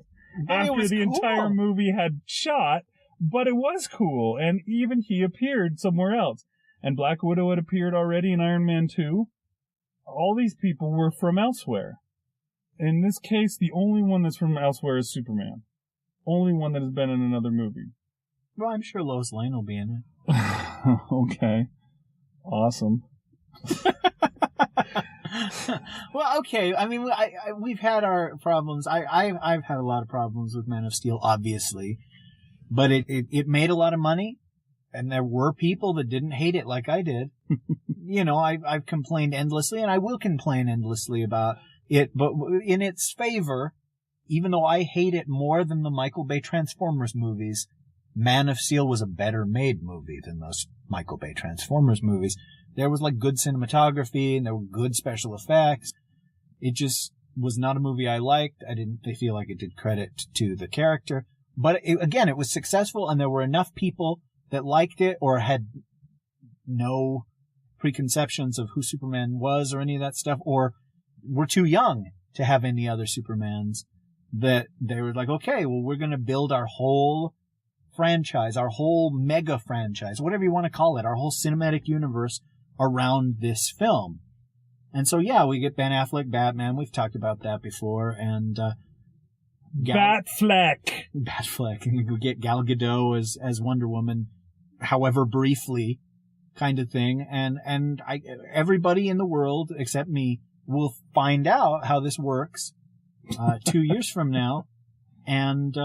after the entire movie had shot, but it was cool, and even he appeared somewhere else. And Black Widow had appeared already in Iron Man 2. All these people were from elsewhere. In this case, the only one that's from elsewhere is Superman. Only one that has been in another movie. Well, I'm sure Lois Lane will be in it. Okay. Awesome. Well, okay. I mean, we've had our problems. I've had a lot of problems with Man of Steel, obviously, but it made a lot of money, and there were people that didn't hate it like I did. You know, I've complained endlessly, and I will complain endlessly about it. But in its favor, even though I hate it more than the Michael Bay Transformers movies, Man of Steel was a better made movie than those Michael Bay Transformers movies. There was like good cinematography and there were good special effects. It just was not a movie I liked. I didn't feel like it did credit to the character. But again, it was successful and there were enough people that liked it or had no preconceptions of who Superman was or any of that stuff, or were too young to have any other Supermans, that they were like, okay, well, we're going to build our whole franchise, our whole mega franchise, whatever you want to call it, our whole cinematic universe around this film. And so, yeah, we get Ben Affleck, Batman. We've talked about that before. And Batfleck. And we get Gal Gadot as Wonder Woman, however briefly, kind of thing. And everybody in the world, except me, will find out how this works 2 years from now. And,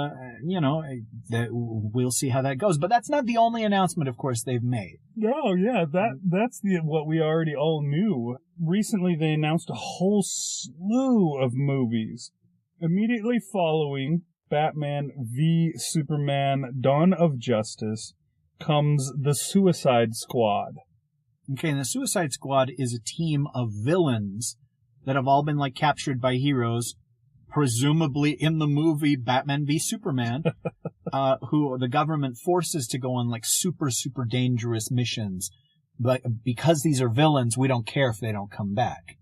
we'll see how that goes. But that's not the only announcement, of course, they've made. Oh, yeah, that's what we already all knew. Recently, they announced a whole slew of movies. Immediately following Batman v Superman Dawn of Justice comes the Suicide Squad. Okay, and the Suicide Squad is a team of villains that have all been, like, captured by heroes, presumably in the movie Batman v Superman, who the government forces to go on like super dangerous missions. But because these are villains, we don't care if they don't come back.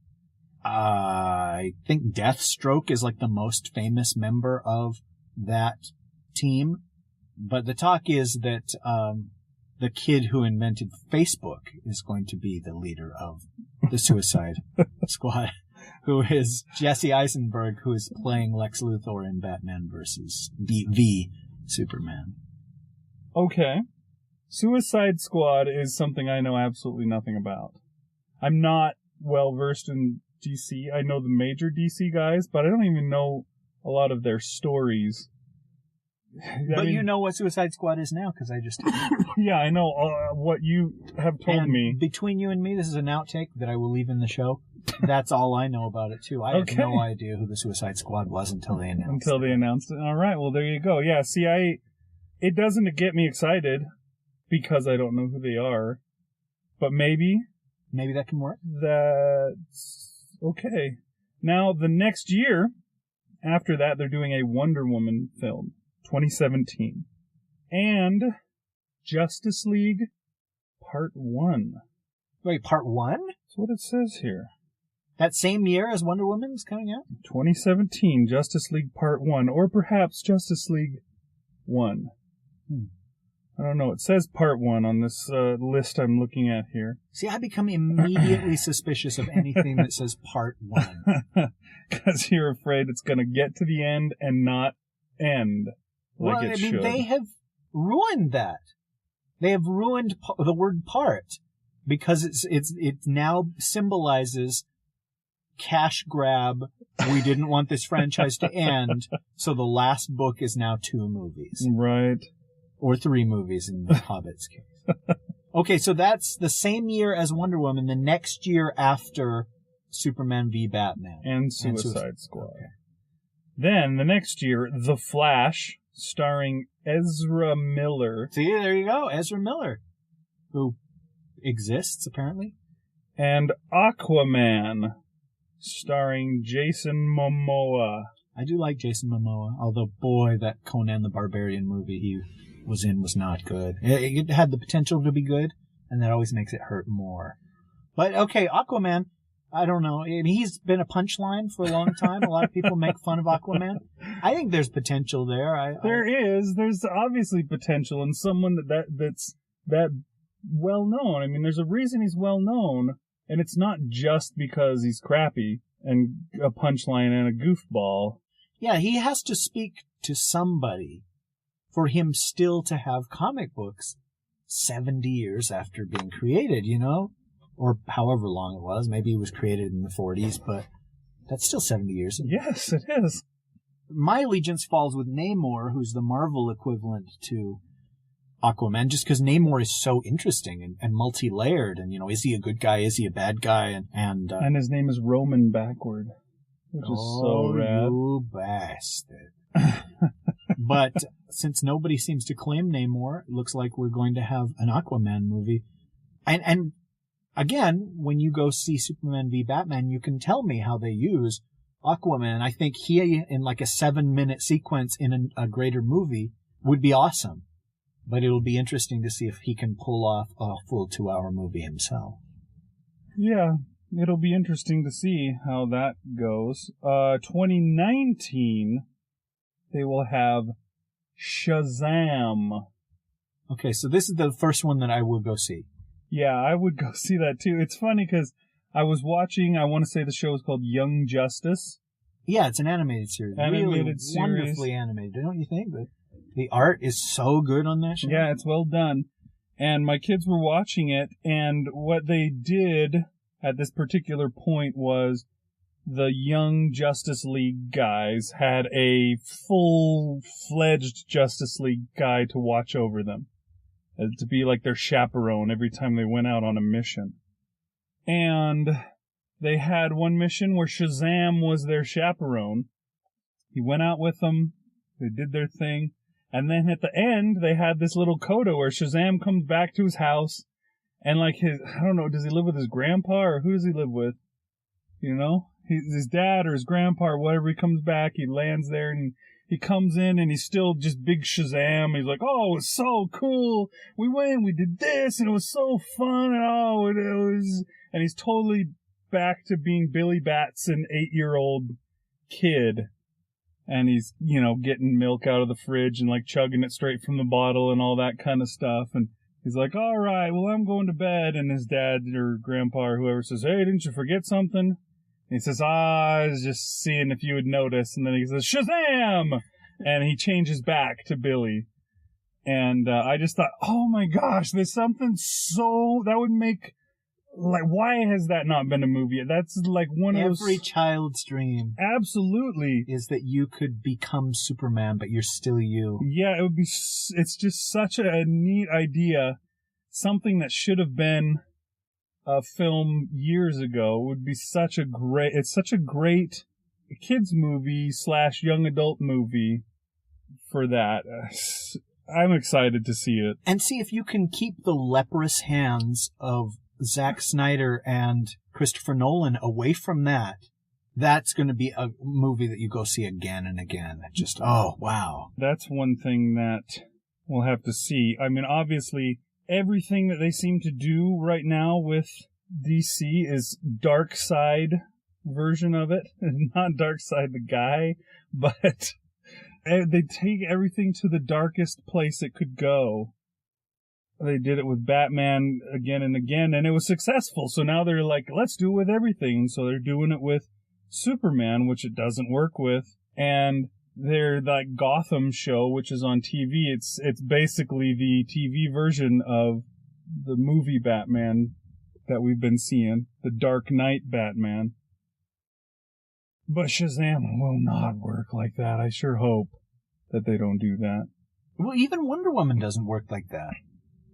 I think Deathstroke is like the most famous member of that team. But the talk is that the kid who invented Facebook is going to be the leader of the Suicide Squad. Who is Jesse Eisenberg, who is playing Lex Luthor in Batman versus v Superman. Okay. Suicide Squad is something I know absolutely nothing about. I'm not well versed in DC. I know the major DC guys, but I don't even know a lot of their stories. But you know what Suicide Squad is now, because I just... Yeah, I know what you have told me. Between you and me, this is an outtake that I will leave in the show. That's all I know about it, too. I have no idea who the Suicide Squad was until they announced it. They announced it. All right, well, there you go. Yeah, see, it doesn't get me excited because I don't know who they are. But maybe that can work. That's okay. Now, the next year, after that, they're doing a Wonder Woman film, 2017. And Justice League Part 1. Wait, Part 1? That's what it says here. That same year as Wonder Woman's coming out? 2017, Justice League Part 1. Or perhaps Justice League 1. I don't know. It says Part 1 on this list I'm looking at here. See, I become immediately suspicious of anything that says Part 1. Because you're afraid it's going to get to the end and not end like it should. They have ruined that. They have ruined the word part because it now symbolizes cash grab. We didn't want this franchise to end, so the last book is now 2 movies. Right. Or 3 movies in the Hobbit's case. Okay, so that's the same year as Wonder Woman, the next year after Superman v. Batman. And Suicide Squad. Okay. Then, the next year, The Flash, starring Ezra Miller. See, there you go, Ezra Miller, who exists, apparently. And Aquaman, starring Jason Momoa. I do like Jason Momoa, although, boy, that Conan the Barbarian movie he was in was not good. It had the potential to be good, and that always makes it hurt more. But, okay, Aquaman, I don't know. I mean, he's been a punchline for a long time. A lot of people make fun of Aquaman. I think there's potential there. There's obviously potential in someone that's that well known. I mean, there's a reason he's well known, and it's not just because he's crappy and a punchline and a goofball. Yeah, he has to speak to somebody for him still to have comic books 70 years after being created, you know? Or however long it was. Maybe it was created in the 40s, but that's still 70 years. Yes, it is. My allegiance falls with Namor, who's the Marvel equivalent to Aquaman, just because Namor is so interesting and multi-layered. And, you know, is he a good guy? Is he a bad guy? And his name is Roman backward, which is so rad. You bastard. But since nobody seems to claim Namor, it looks like we're going to have an Aquaman movie. And again, when you go see Superman v. Batman, you can tell me how they use Aquaman. I think he, in like a 7-minute sequence in a greater movie, would be awesome. But it'll be interesting to see if he can pull off a full 2-hour movie himself. Yeah, it'll be interesting to see how that goes. 2019, they will have Shazam. Okay, so this is the first one that I will go see. Yeah, I would go see that too. It's funny because I was watching, I want to say the show is called Young Justice. Yeah, it's an animated series. Wonderfully animated, don't you think? The art is so good on that show. Yeah, it's well done. And my kids were watching it, and what they did at this particular point was the Young Justice League guys had a full-fledged Justice League guy to watch over them. To be like their chaperone every time they went out on a mission. And they had one mission where Shazam was their chaperone. He went out with them. They did their thing. And then at the end, they had this little coda where Shazam comes back to his house. And like I don't know, does he live with his grandpa or who does he live with? You know? His dad or his grandpa or whatever. He comes back, he lands there and he comes in and he's still just big Shazam. He's like, oh, it was so cool. We went, we did this, and it was so fun. And it was... And he's totally back to being Billy Batson, 8-year-old kid. And he's, you know, getting milk out of the fridge and like chugging it straight from the bottle and all that kind of stuff. And he's like, all right, well, I'm going to bed. And his dad or grandpa or whoever says, hey, didn't you forget something? And he says, I was just seeing if you would notice. And then he says, Shazam! And he changes back to Billy. And I just thought, oh my gosh, there's something that would make Like, why has that not been a movie? That's like one of those... Every child's dream Absolutely. is that you could become Superman, but you're still you. Yeah, it would be... It's just such a neat idea. Something that should have been a film years ago would be such a great... It's such a great kids movie / young adult movie for that. I'm excited to see it. And see if you can keep the leprous hands of Zack Snyder and Christopher Nolan away from that. That's going to be a movie that you go see again and again. Just, oh, wow. That's one thing that we'll have to see. I mean, obviously, everything that they seem to do right now with DC is dark side version of it. Not dark side the guy, but they take everything to the darkest place it could go. They did it with Batman again and again, and it was successful. So now they're like, let's do it with everything. So they're doing it with Superman, which it doesn't work with. And they're like Gotham show, which is on TV. It's basically the TV version of the movie Batman that we've been seeing, the Dark Knight Batman. But Shazam will not work like that. I sure hope that they don't do that. Well, even Wonder Woman doesn't work like that.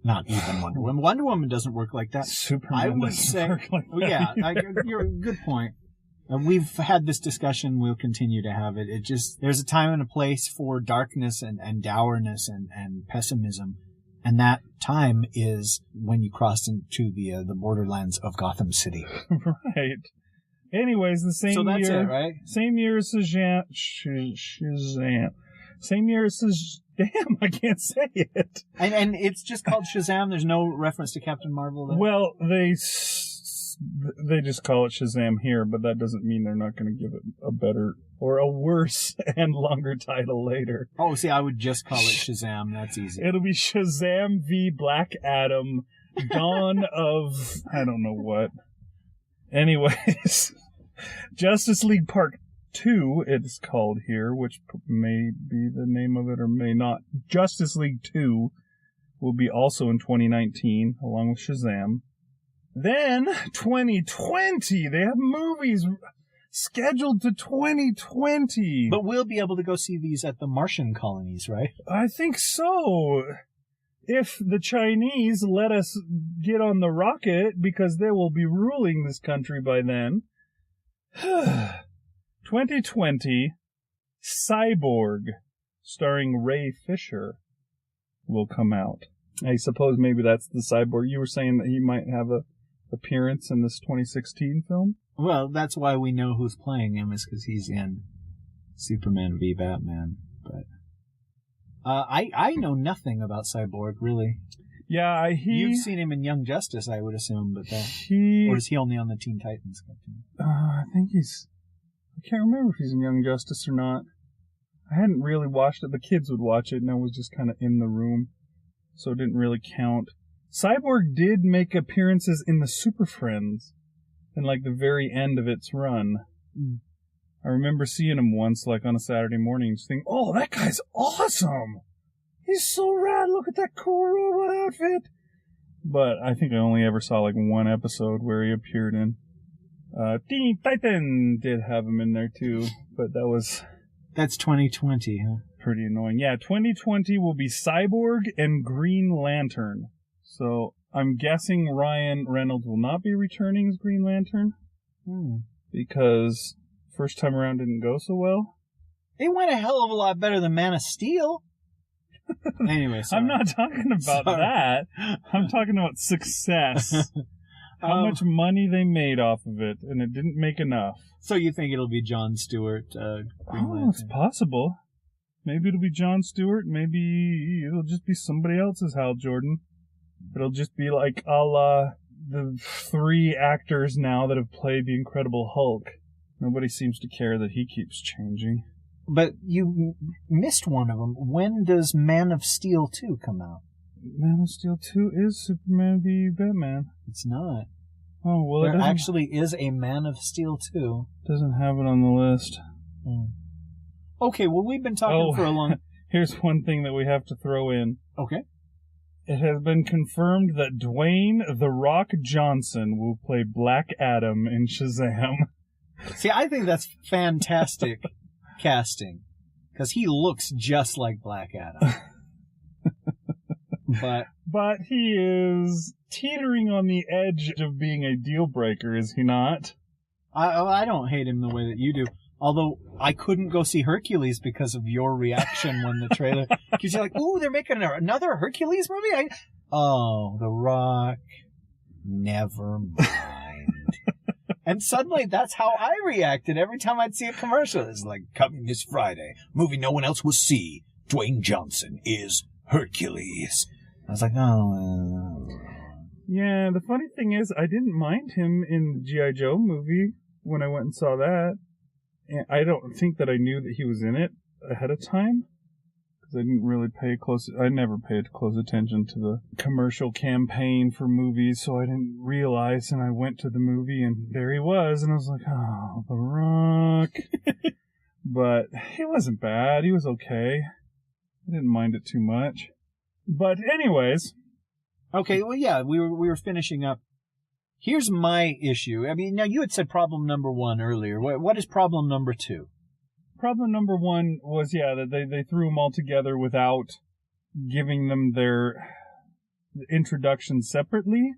Not even Wonder Woman. Wonder Woman doesn't work like that. Superman I would doesn't say, work like that. Yeah, you're a good point. We've had this discussion. We'll continue to have it. There's a time and a place for darkness and dourness and pessimism. And that time is when you cross into the borderlands of Gotham City. Right. Anyways, the same year. So that's it, right? Same year as Shazam. Same year as Shazam. Damn, I can't say it. And it's just called Shazam. There's no reference to Captain Marvel there? Well, they just call it Shazam here, but that doesn't mean they're not going to give it a better or a worse and longer title later. Oh, see, I would just call it Shazam. That's easy. It'll be Shazam v. Black Adam, Dawn of I don't know what. Anyways, Justice League Part 2, it's called here, which may be the name of it or may not. Justice League 2 will be also in 2019, along with Shazam. Then, 2020, they have movies scheduled to 2020. But we'll be able to go see these at the Martian colonies, right? I think so. If the Chinese let us get on the rocket, because they will be ruling this country by then. 2020, Cyborg, starring Ray Fisher, will come out. I suppose maybe that's the Cyborg. You were saying that he might have a appearance in this 2016 film? Well, that's why we know who's playing him, is because he's in Superman v. Batman. But I know nothing about Cyborg, really. Yeah, You've seen him in Young Justice, I would assume, but or is he only on the Teen Titans cartoon? I think I can't remember if he's in Young Justice or not. I hadn't really watched it. The kids would watch it, and I was just kind of in the room, so it didn't really count. Cyborg did make appearances in the Super Friends in, like, the very end of its run. Mm. I remember seeing him once, like, on a Saturday morning, and just thinking, oh, that guy's awesome! He's so rad, look at that cool robot outfit! But I think I only ever saw, like, one episode where he appeared in. Teen Titan did have him in there, too, but That's 2020, huh? Pretty annoying. Yeah, 2020 will be Cyborg and Green Lantern. So I'm guessing Ryan Reynolds will not be returning as Green Lantern. Because first time around didn't go so well. It went a hell of a lot better than Man of Steel. Anyway, sorry. I'm not talking about that. I'm talking about success. How much money they made off of it, and it didn't make enough. So you think it'll be Jon Stewart? Green Lantern? It's possible. Maybe it'll be Jon Stewart. Maybe it'll just be somebody else's Hal Jordan. It'll just be like a la the 3 actors now that have played the Incredible Hulk. Nobody seems to care that he keeps changing. But you missed one of them. When does Man of Steel 2 come out? Man of Steel 2 is Superman v. Batman. It's not. Oh, well, there actually is a Man of Steel 2. Doesn't have it on the list. Okay, well, we've been talking for a long... Here's one thing that we have to throw in. Okay. It has been confirmed that Dwayne "The Rock" Johnson will play Black Adam in Shazam. See, I think that's fantastic casting, because he looks just like Black Adam. But he is teetering on the edge of being a deal breaker, is he not? I don't hate him the way that you do. Although I couldn't go see Hercules because of your reaction when the trailer... Because you're like, ooh, they're making another Hercules movie? The Rock. Never mind. And suddenly that's how I reacted every time I'd see a commercial. It's like, coming this Friday, movie no one else will see. Dwayne Johnson is Hercules. I was like, oh. Yeah, the funny thing is, I didn't mind him in the G.I. Joe movie when I went and saw that. And I don't think that I knew that he was in it ahead of time, because I didn't really I never paid close attention to the commercial campaign for movies, so I didn't realize, and I went to the movie, and there he was, and I was like, oh, The Rock. But he wasn't bad. He was okay. I didn't mind it too much. But anyways. Okay, well, yeah, we were finishing up. Here's my issue. I mean, now you had said problem number 1 earlier. What is problem number 2? Problem number 1 was, that they threw them all together without giving them their introduction separately,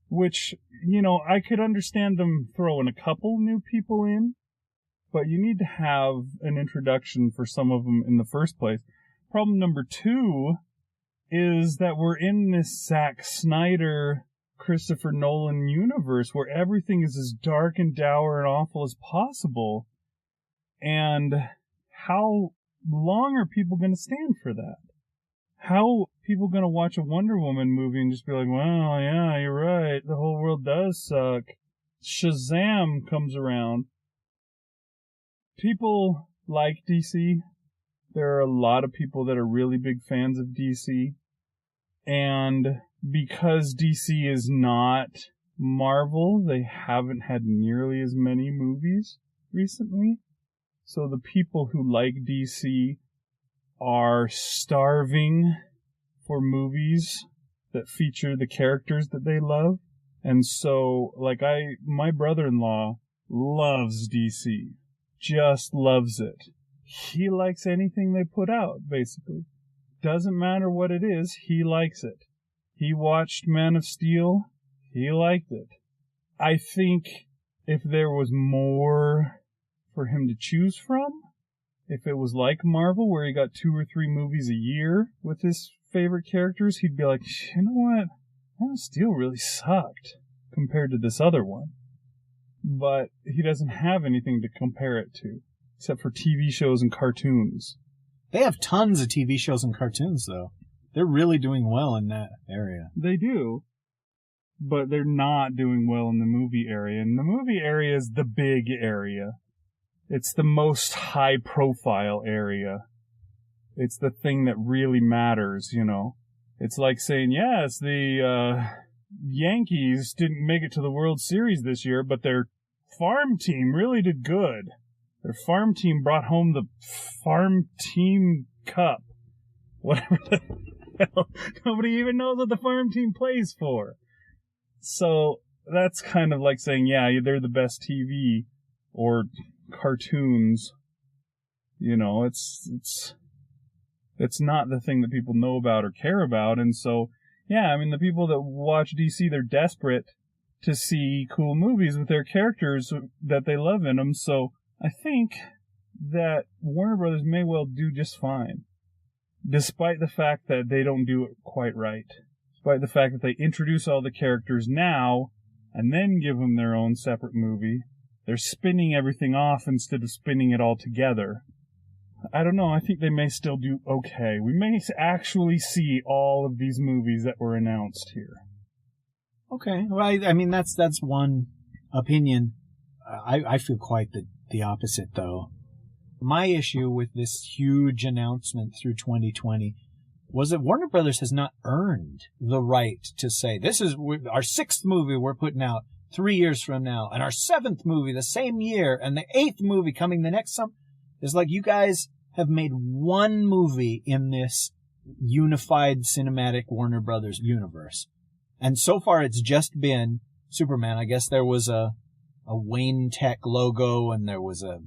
which, I could understand them throwing a couple new people in, but you need to have an introduction for some of them in the first place. Problem number 2 is that we're in this Zack Snyder, Christopher Nolan universe where everything is as dark and dour and awful as possible. And how long are people going to stand for that? How are people going to watch a Wonder Woman movie and just be like, well, yeah, you're right, the whole world does suck. Shazam comes around. People like DC. There are a lot of people that are really big fans of DC. And because DC is not Marvel, they haven't had nearly as many movies recently. So the people who like DC are starving for movies that feature the characters that they love. And so, my brother-in-law loves DC. Just loves it. He likes anything they put out, basically. Doesn't matter what it is, he likes it. He watched Man of Steel, he liked it. I think if there was more for him to choose from, if it was like Marvel, where he got 2 or 3 movies a year with his favorite characters, he'd be like, you know what? Man of Steel really sucked compared to this other one. But he doesn't have anything to compare it to, except for TV shows and cartoons. They have tons of TV shows and cartoons, though. They're really doing well in that area. They do. But they're not doing well in the movie area. And the movie area is the big area. It's the most high-profile area. It's the thing that really matters, It's like saying, yes, the Yankees didn't make it to the World Series this year, but their farm team really did good. Their farm team brought home the farm team cup. Whatever the hell. Nobody even knows what the farm team plays for. So that's kind of like saying, yeah, they're the best TV or cartoons. It's not the thing that people know about or care about. And so, yeah, the people that watch DC, they're desperate to see cool movies with their characters that they love in them. So I think that Warner Brothers may well do just fine, despite the fact that they don't do it quite right. Despite the fact that they introduce all the characters now and then give them their own separate movie. They're spinning everything off instead of spinning it all together. I don't know, I think they may still do okay. We may actually see all of these movies that were announced here. Okay, well, that's one opinion. I feel quite the opposite, though. My issue with this huge announcement through 2020 was that Warner Brothers has not earned the right to say, this is our 6th movie we're putting out 3 years from now, and our 7th movie the same year, and the 8th movie coming the next summer. It's like, you guys have made one movie in this unified cinematic Warner Brothers universe. And so far it's just been Superman. I guess there was a Wayne Tech logo and there was a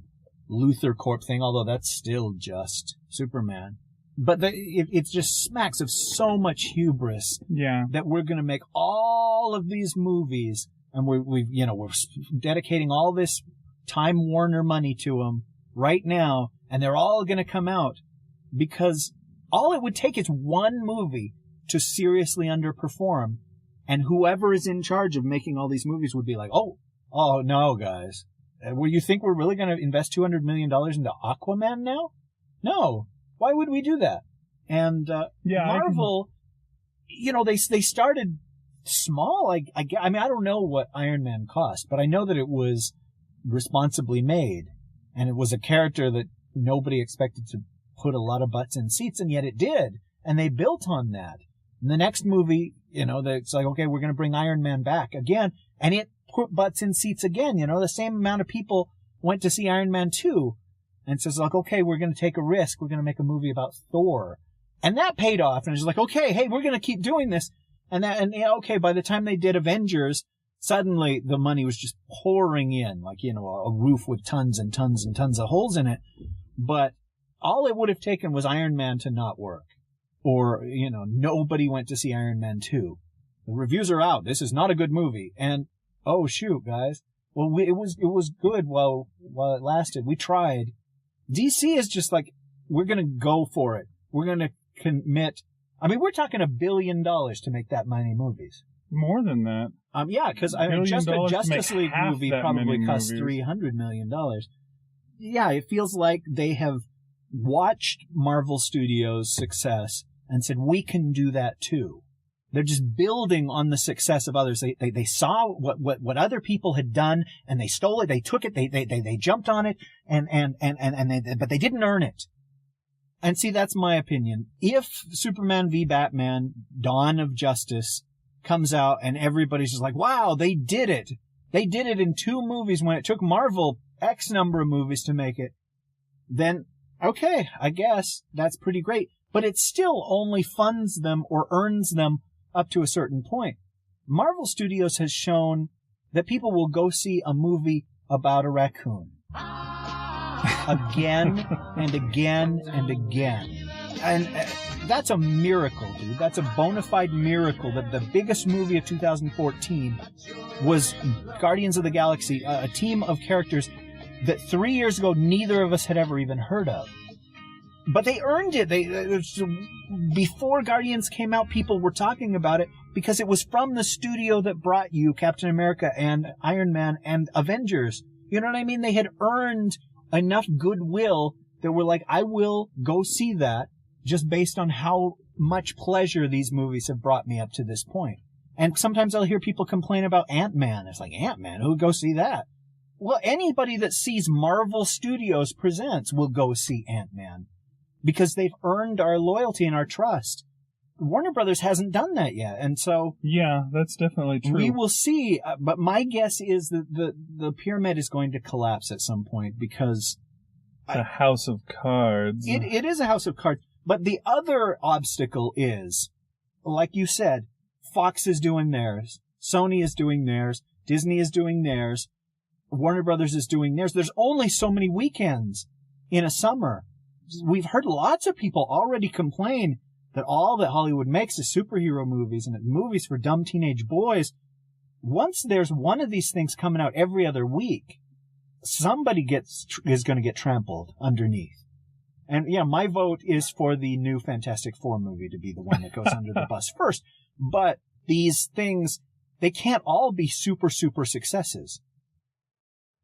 Luthor Corp thing, although that's still just Superman. But it just smacks of so much hubris that we're going to make all of these movies, and we're dedicating all this Time Warner money to them right now, and they're all going to come out because all it would take is one movie to seriously underperform, and whoever is in charge of making all these movies would be like, oh no, guys. Well, you think we're really going to invest $200 million into Aquaman now? No. Why would we do that? And Marvel, they started small. I mean, I don't know what Iron Man cost, but I know that it was responsibly made, and it was a character that nobody expected to put a lot of butts in seats, and yet it did, and they built on that. And the next movie, it's like, okay, we're going to bring Iron Man back again, and it put butts in seats again. The same amount of people went to see Iron Man 2. And so it's like, okay, we're going to take a risk. We're going to make a movie about Thor. And that paid off. And it's like, okay, hey, we're going to keep doing this. Okay, by the time they did Avengers, suddenly the money was just pouring in, like, a roof with tons and tons and tons of holes in it. But all it would have taken was Iron Man to not work. Or, nobody went to see Iron Man 2. The reviews are out. This is not a good movie. And, oh, shoot, guys. Well, it was good while it lasted. We tried. DC is just like, we're going to go for it. We're going to commit. I mean, we're talking $1 billion to make that many movies. More than that. Yeah, because just a Justice League movie probably costs $300 million. Yeah, it feels like they have watched Marvel Studios' success and said, we can do that too. They're just building on the success of others. They saw what other people had done, and they stole it. They took it. They jumped on it, but they didn't earn it. And see, that's my opinion. If Superman v Batman: Dawn of Justice comes out and everybody's just like, wow, they did it. They did it in 2 movies when it took Marvel X number of movies to make it. Then, okay, I guess that's pretty great. But it still only funds them or earns them up to a certain point. Marvel Studios has shown that people will go see a movie about a raccoon. Again and again and again. And that's a miracle, dude. That's a bona fide miracle that the biggest movie of 2014 was Guardians of the Galaxy, a team of characters that 3 years ago neither of us had ever even heard of. But they earned it. Before Guardians came out, people were talking about it because it was from the studio that brought you Captain America and Iron Man and Avengers. You know what I mean? They had earned enough goodwill that we're like, I will go see that just based on how much pleasure these movies have brought me up to this point. And sometimes I'll hear people complain about Ant-Man. It's like, Ant-Man? Who would go see that? Well, anybody that sees Marvel Studios Presents will go see Ant-Man. Because they've earned our loyalty and our trust. Warner Brothers hasn't done that yet, and so... Yeah, that's definitely true. We will see, but my guess is that the pyramid is going to collapse at some point, because... The house of cards. It is a house of cards, but the other obstacle is, like you said, Fox is doing theirs, Sony is doing theirs, Disney is doing theirs, Warner Brothers is doing theirs. There's only so many weekends in a summer. We've heard lots of people already complain that all that Hollywood makes is superhero movies and movies for dumb teenage boys. Once there's one of these things coming out every other week, somebody is going to get trampled underneath. And yeah, my vote is for the new Fantastic Four movie to be the one that goes under the bus first. But these things, they can't all be super, super successes.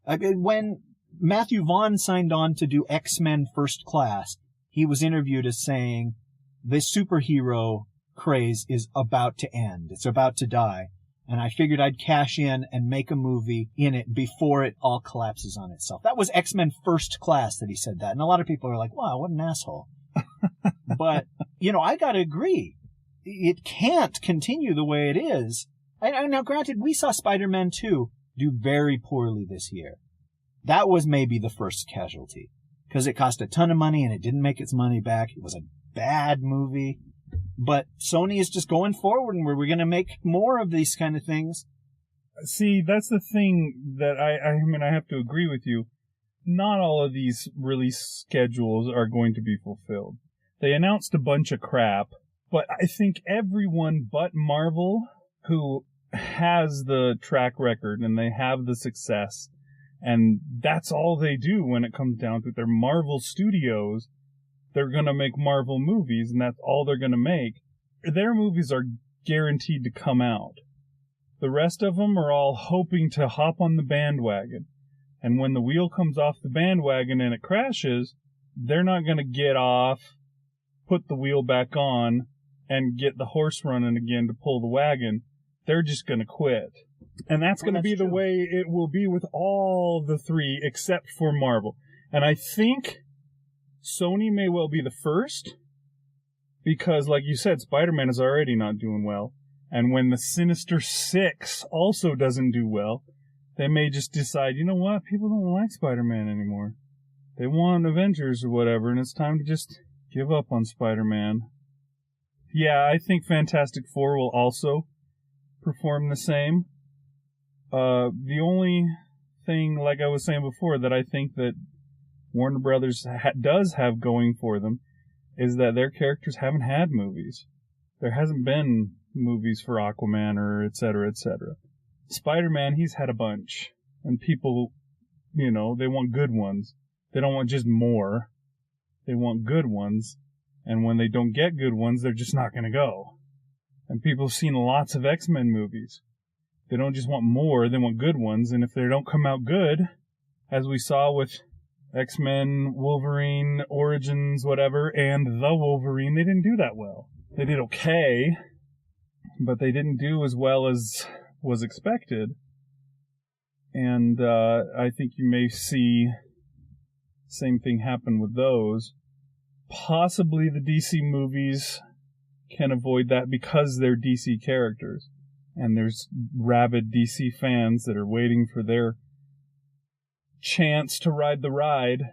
I mean, when Matthew Vaughn signed on to do X-Men First Class, he was interviewed as saying, the superhero craze is about to end. It's about to die. And I figured I'd cash in and make a movie in it before it all collapses on itself. That was X-Men First Class that he said that. And a lot of people are like, wow, what an asshole. But, I gotta agree. It can't continue the way it is. And now, granted, we saw Spider-Man 2 do very poorly this year. That was maybe the first casualty. Because it cost a ton of money and it didn't make its money back. It was a bad movie. But Sony is just going forward, and we're going to make more of these kind of things. See, that's the thing that I mean, I have to agree with you. Not all of these release schedules are going to be fulfilled. They announced a bunch of crap, but I think everyone but Marvel, who has the track record and they have the success, and that's all they do when it comes down to it. They're Marvel Studios. They're going to make Marvel movies, and that's all they're going to make. Their movies are guaranteed to come out. The rest of them are all hoping to hop on the bandwagon. And when the wheel comes off the bandwagon and it crashes, they're not going to get off, put the wheel back on, and get the horse running again to pull the wagon. They're just going to quit. And that's going to be the way it will be with all the three except for Marvel. And I think Sony may well be the first, because like you said, Spider-Man is already not doing well. And when the Sinister Six also doesn't do well, they may just decide, you know what, people don't like Spider-Man anymore. They want Avengers or whatever, and it's time to just give up on Spider-Man. Yeah, I think Fantastic Four will also perform the same. The only thing, like I was saying before, that I think that Warner Brothers does have going for them is that their characters haven't had movies. There hasn't been movies for Aquaman or et cetera, et cetera. Spider-Man, he's had a bunch. And people, you know, they want good ones. They don't want just more. They want good ones. And when they don't get good ones, they're just not going to go. And people have seen lots of X-Men movies. They don't just want more, they want good ones. And if they don't come out good, as we saw with X-Men, Wolverine, Origins, whatever, and The Wolverine, they didn't do that well. They did okay, but they didn't do as well as was expected. And I think you may see the same thing happen with those. Possibly the DC movies can avoid that because they're DC characters. And there's rabid DC fans that are waiting for their chance to ride the ride.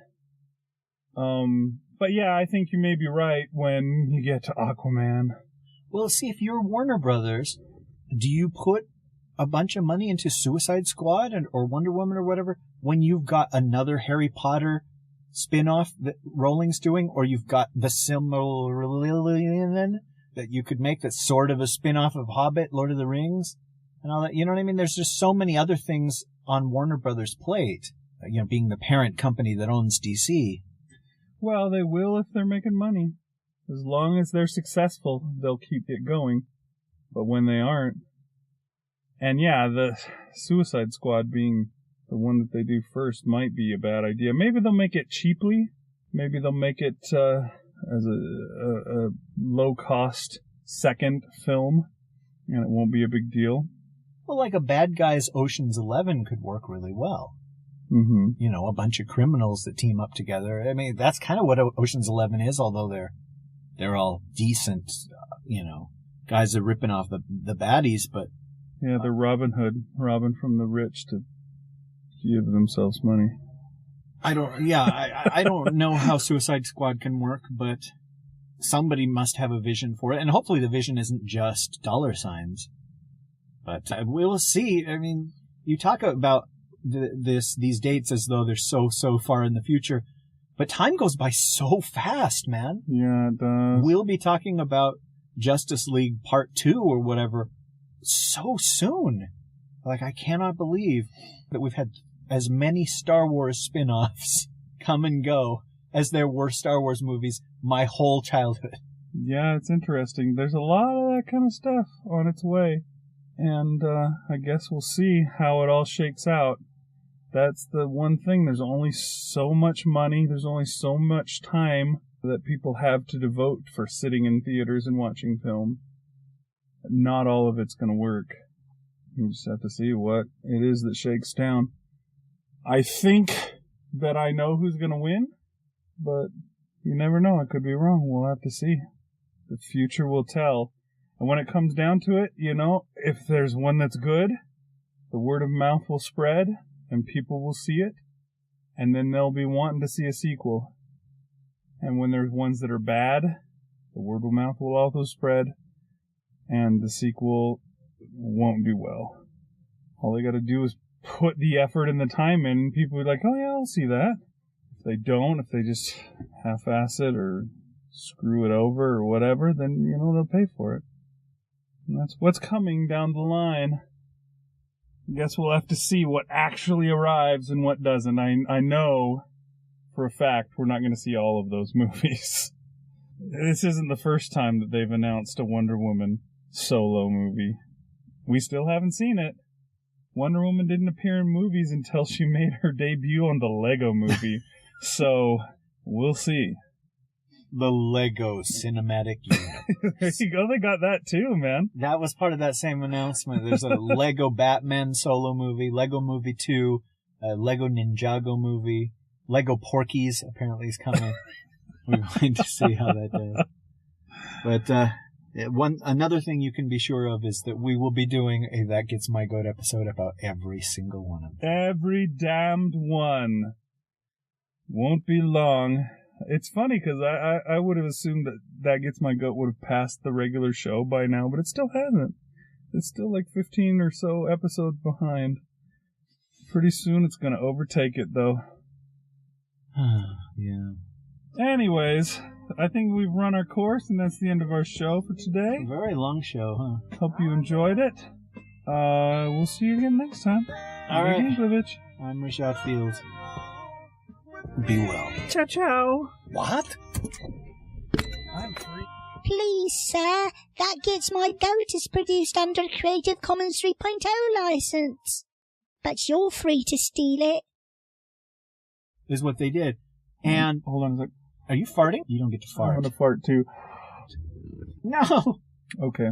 But yeah, I think you may be right when you get to Aquaman. Well, see, if you're Warner Brothers, do you put a bunch of money into Suicide Squad or Wonder Woman or whatever when you've got another Harry Potter spin-off that Rowling's doing, or you've got the Silmarillion that you could make that's sort of a spin-off of Hobbit, Lord of the Rings, and all that? You know what I mean? There's just so many other things on Warner Brothers' plate, you know, being the parent company that owns DC. Well, they will if they're making money. As long as they're successful, they'll keep it going. But when they aren't... And yeah, the Suicide Squad being the one that they do first might be a bad idea. Maybe they'll make it cheaply. Maybe they'll make it as a low-cost second film, and it won't be a big deal. Well, like a Bad Guys Ocean's 11 could work really well. Mm-hmm. You know, a bunch of criminals that team up together. I mean, that's kind of what Ocean's 11 is, although they're all decent, you know, guys that are ripping off the baddies, but... Yeah, they're Robin Hood, robbing from the rich to give themselves money. I don't know how Suicide Squad can work, but somebody must have a vision for it, and hopefully the vision isn't just dollar signs. But we'll see. I mean, you talk about these dates as though they're so far in the future, but time goes by so fast, man. Yeah, it does. We'll be talking about Justice League Part 2 or whatever so soon. Like, I cannot believe that we've had as many Star Wars spin-offs come and go as there were Star Wars movies my whole childhood. Yeah, it's interesting. There's a lot of that kind of stuff on its way. And I guess we'll see how it all shakes out. That's the one thing. There's only so much money. There's only so much time that people have to devote for sitting in theaters and watching film. Not all of it's going to work. You just have to see what it is that shakes down. I think that I know who's going to win, but you never know. I could be wrong. We'll have to see. The future will tell. And when it comes down to it, you know, if there's one that's good, the word of mouth will spread and people will see it, and then they'll be wanting to see a sequel. And when there's ones that are bad, The word of mouth will also spread, and the sequel won't do well. All they gotta do is put the effort and the time in, and people are like, oh yeah, I'll see that. If they don't, if they just half-ass it or screw it over or whatever, then, they'll pay for it. And that's what's coming down the line. I guess we'll have to see what actually arrives and what doesn't. I know for a fact we're not going to see all of those movies. This isn't the first time that they've announced a Wonder Woman solo movie. We still haven't seen it. Wonder Woman didn't appear in movies until she made her debut on the Lego Movie. So, we'll see. The Lego Cinematic Universe. There you go, they got that too, man. That was part of that same announcement. There's a Lego Batman solo movie, Lego Movie 2, a Lego Ninjago movie, Lego Porkies apparently is coming. We're going to see how that goes. But another thing you can be sure of is that we will be doing a That Gets My Goat episode about every single one of them. Every damned one. Won't be long. It's funny because I would have assumed that Gets My Goat would have passed the regular show by now, but it still hasn't. It's still like 15 or so episodes behind. Pretty soon it's going to overtake it, though. Yeah. Anyways, I think we've run our course, and that's the end of our show for today. A very long show, huh? Hope you enjoyed it. We'll see you again next time. All right. I'm Richard Fields. Be well. Ciao, ciao. What? I'm free. Please, sir, That Gets My Goat is produced under a Creative Commons 3.0 license. But you're free to steal it. Is what they did. And hold on a sec. Are you farting? You don't get to fart. I'm gonna fart too. No. Okay.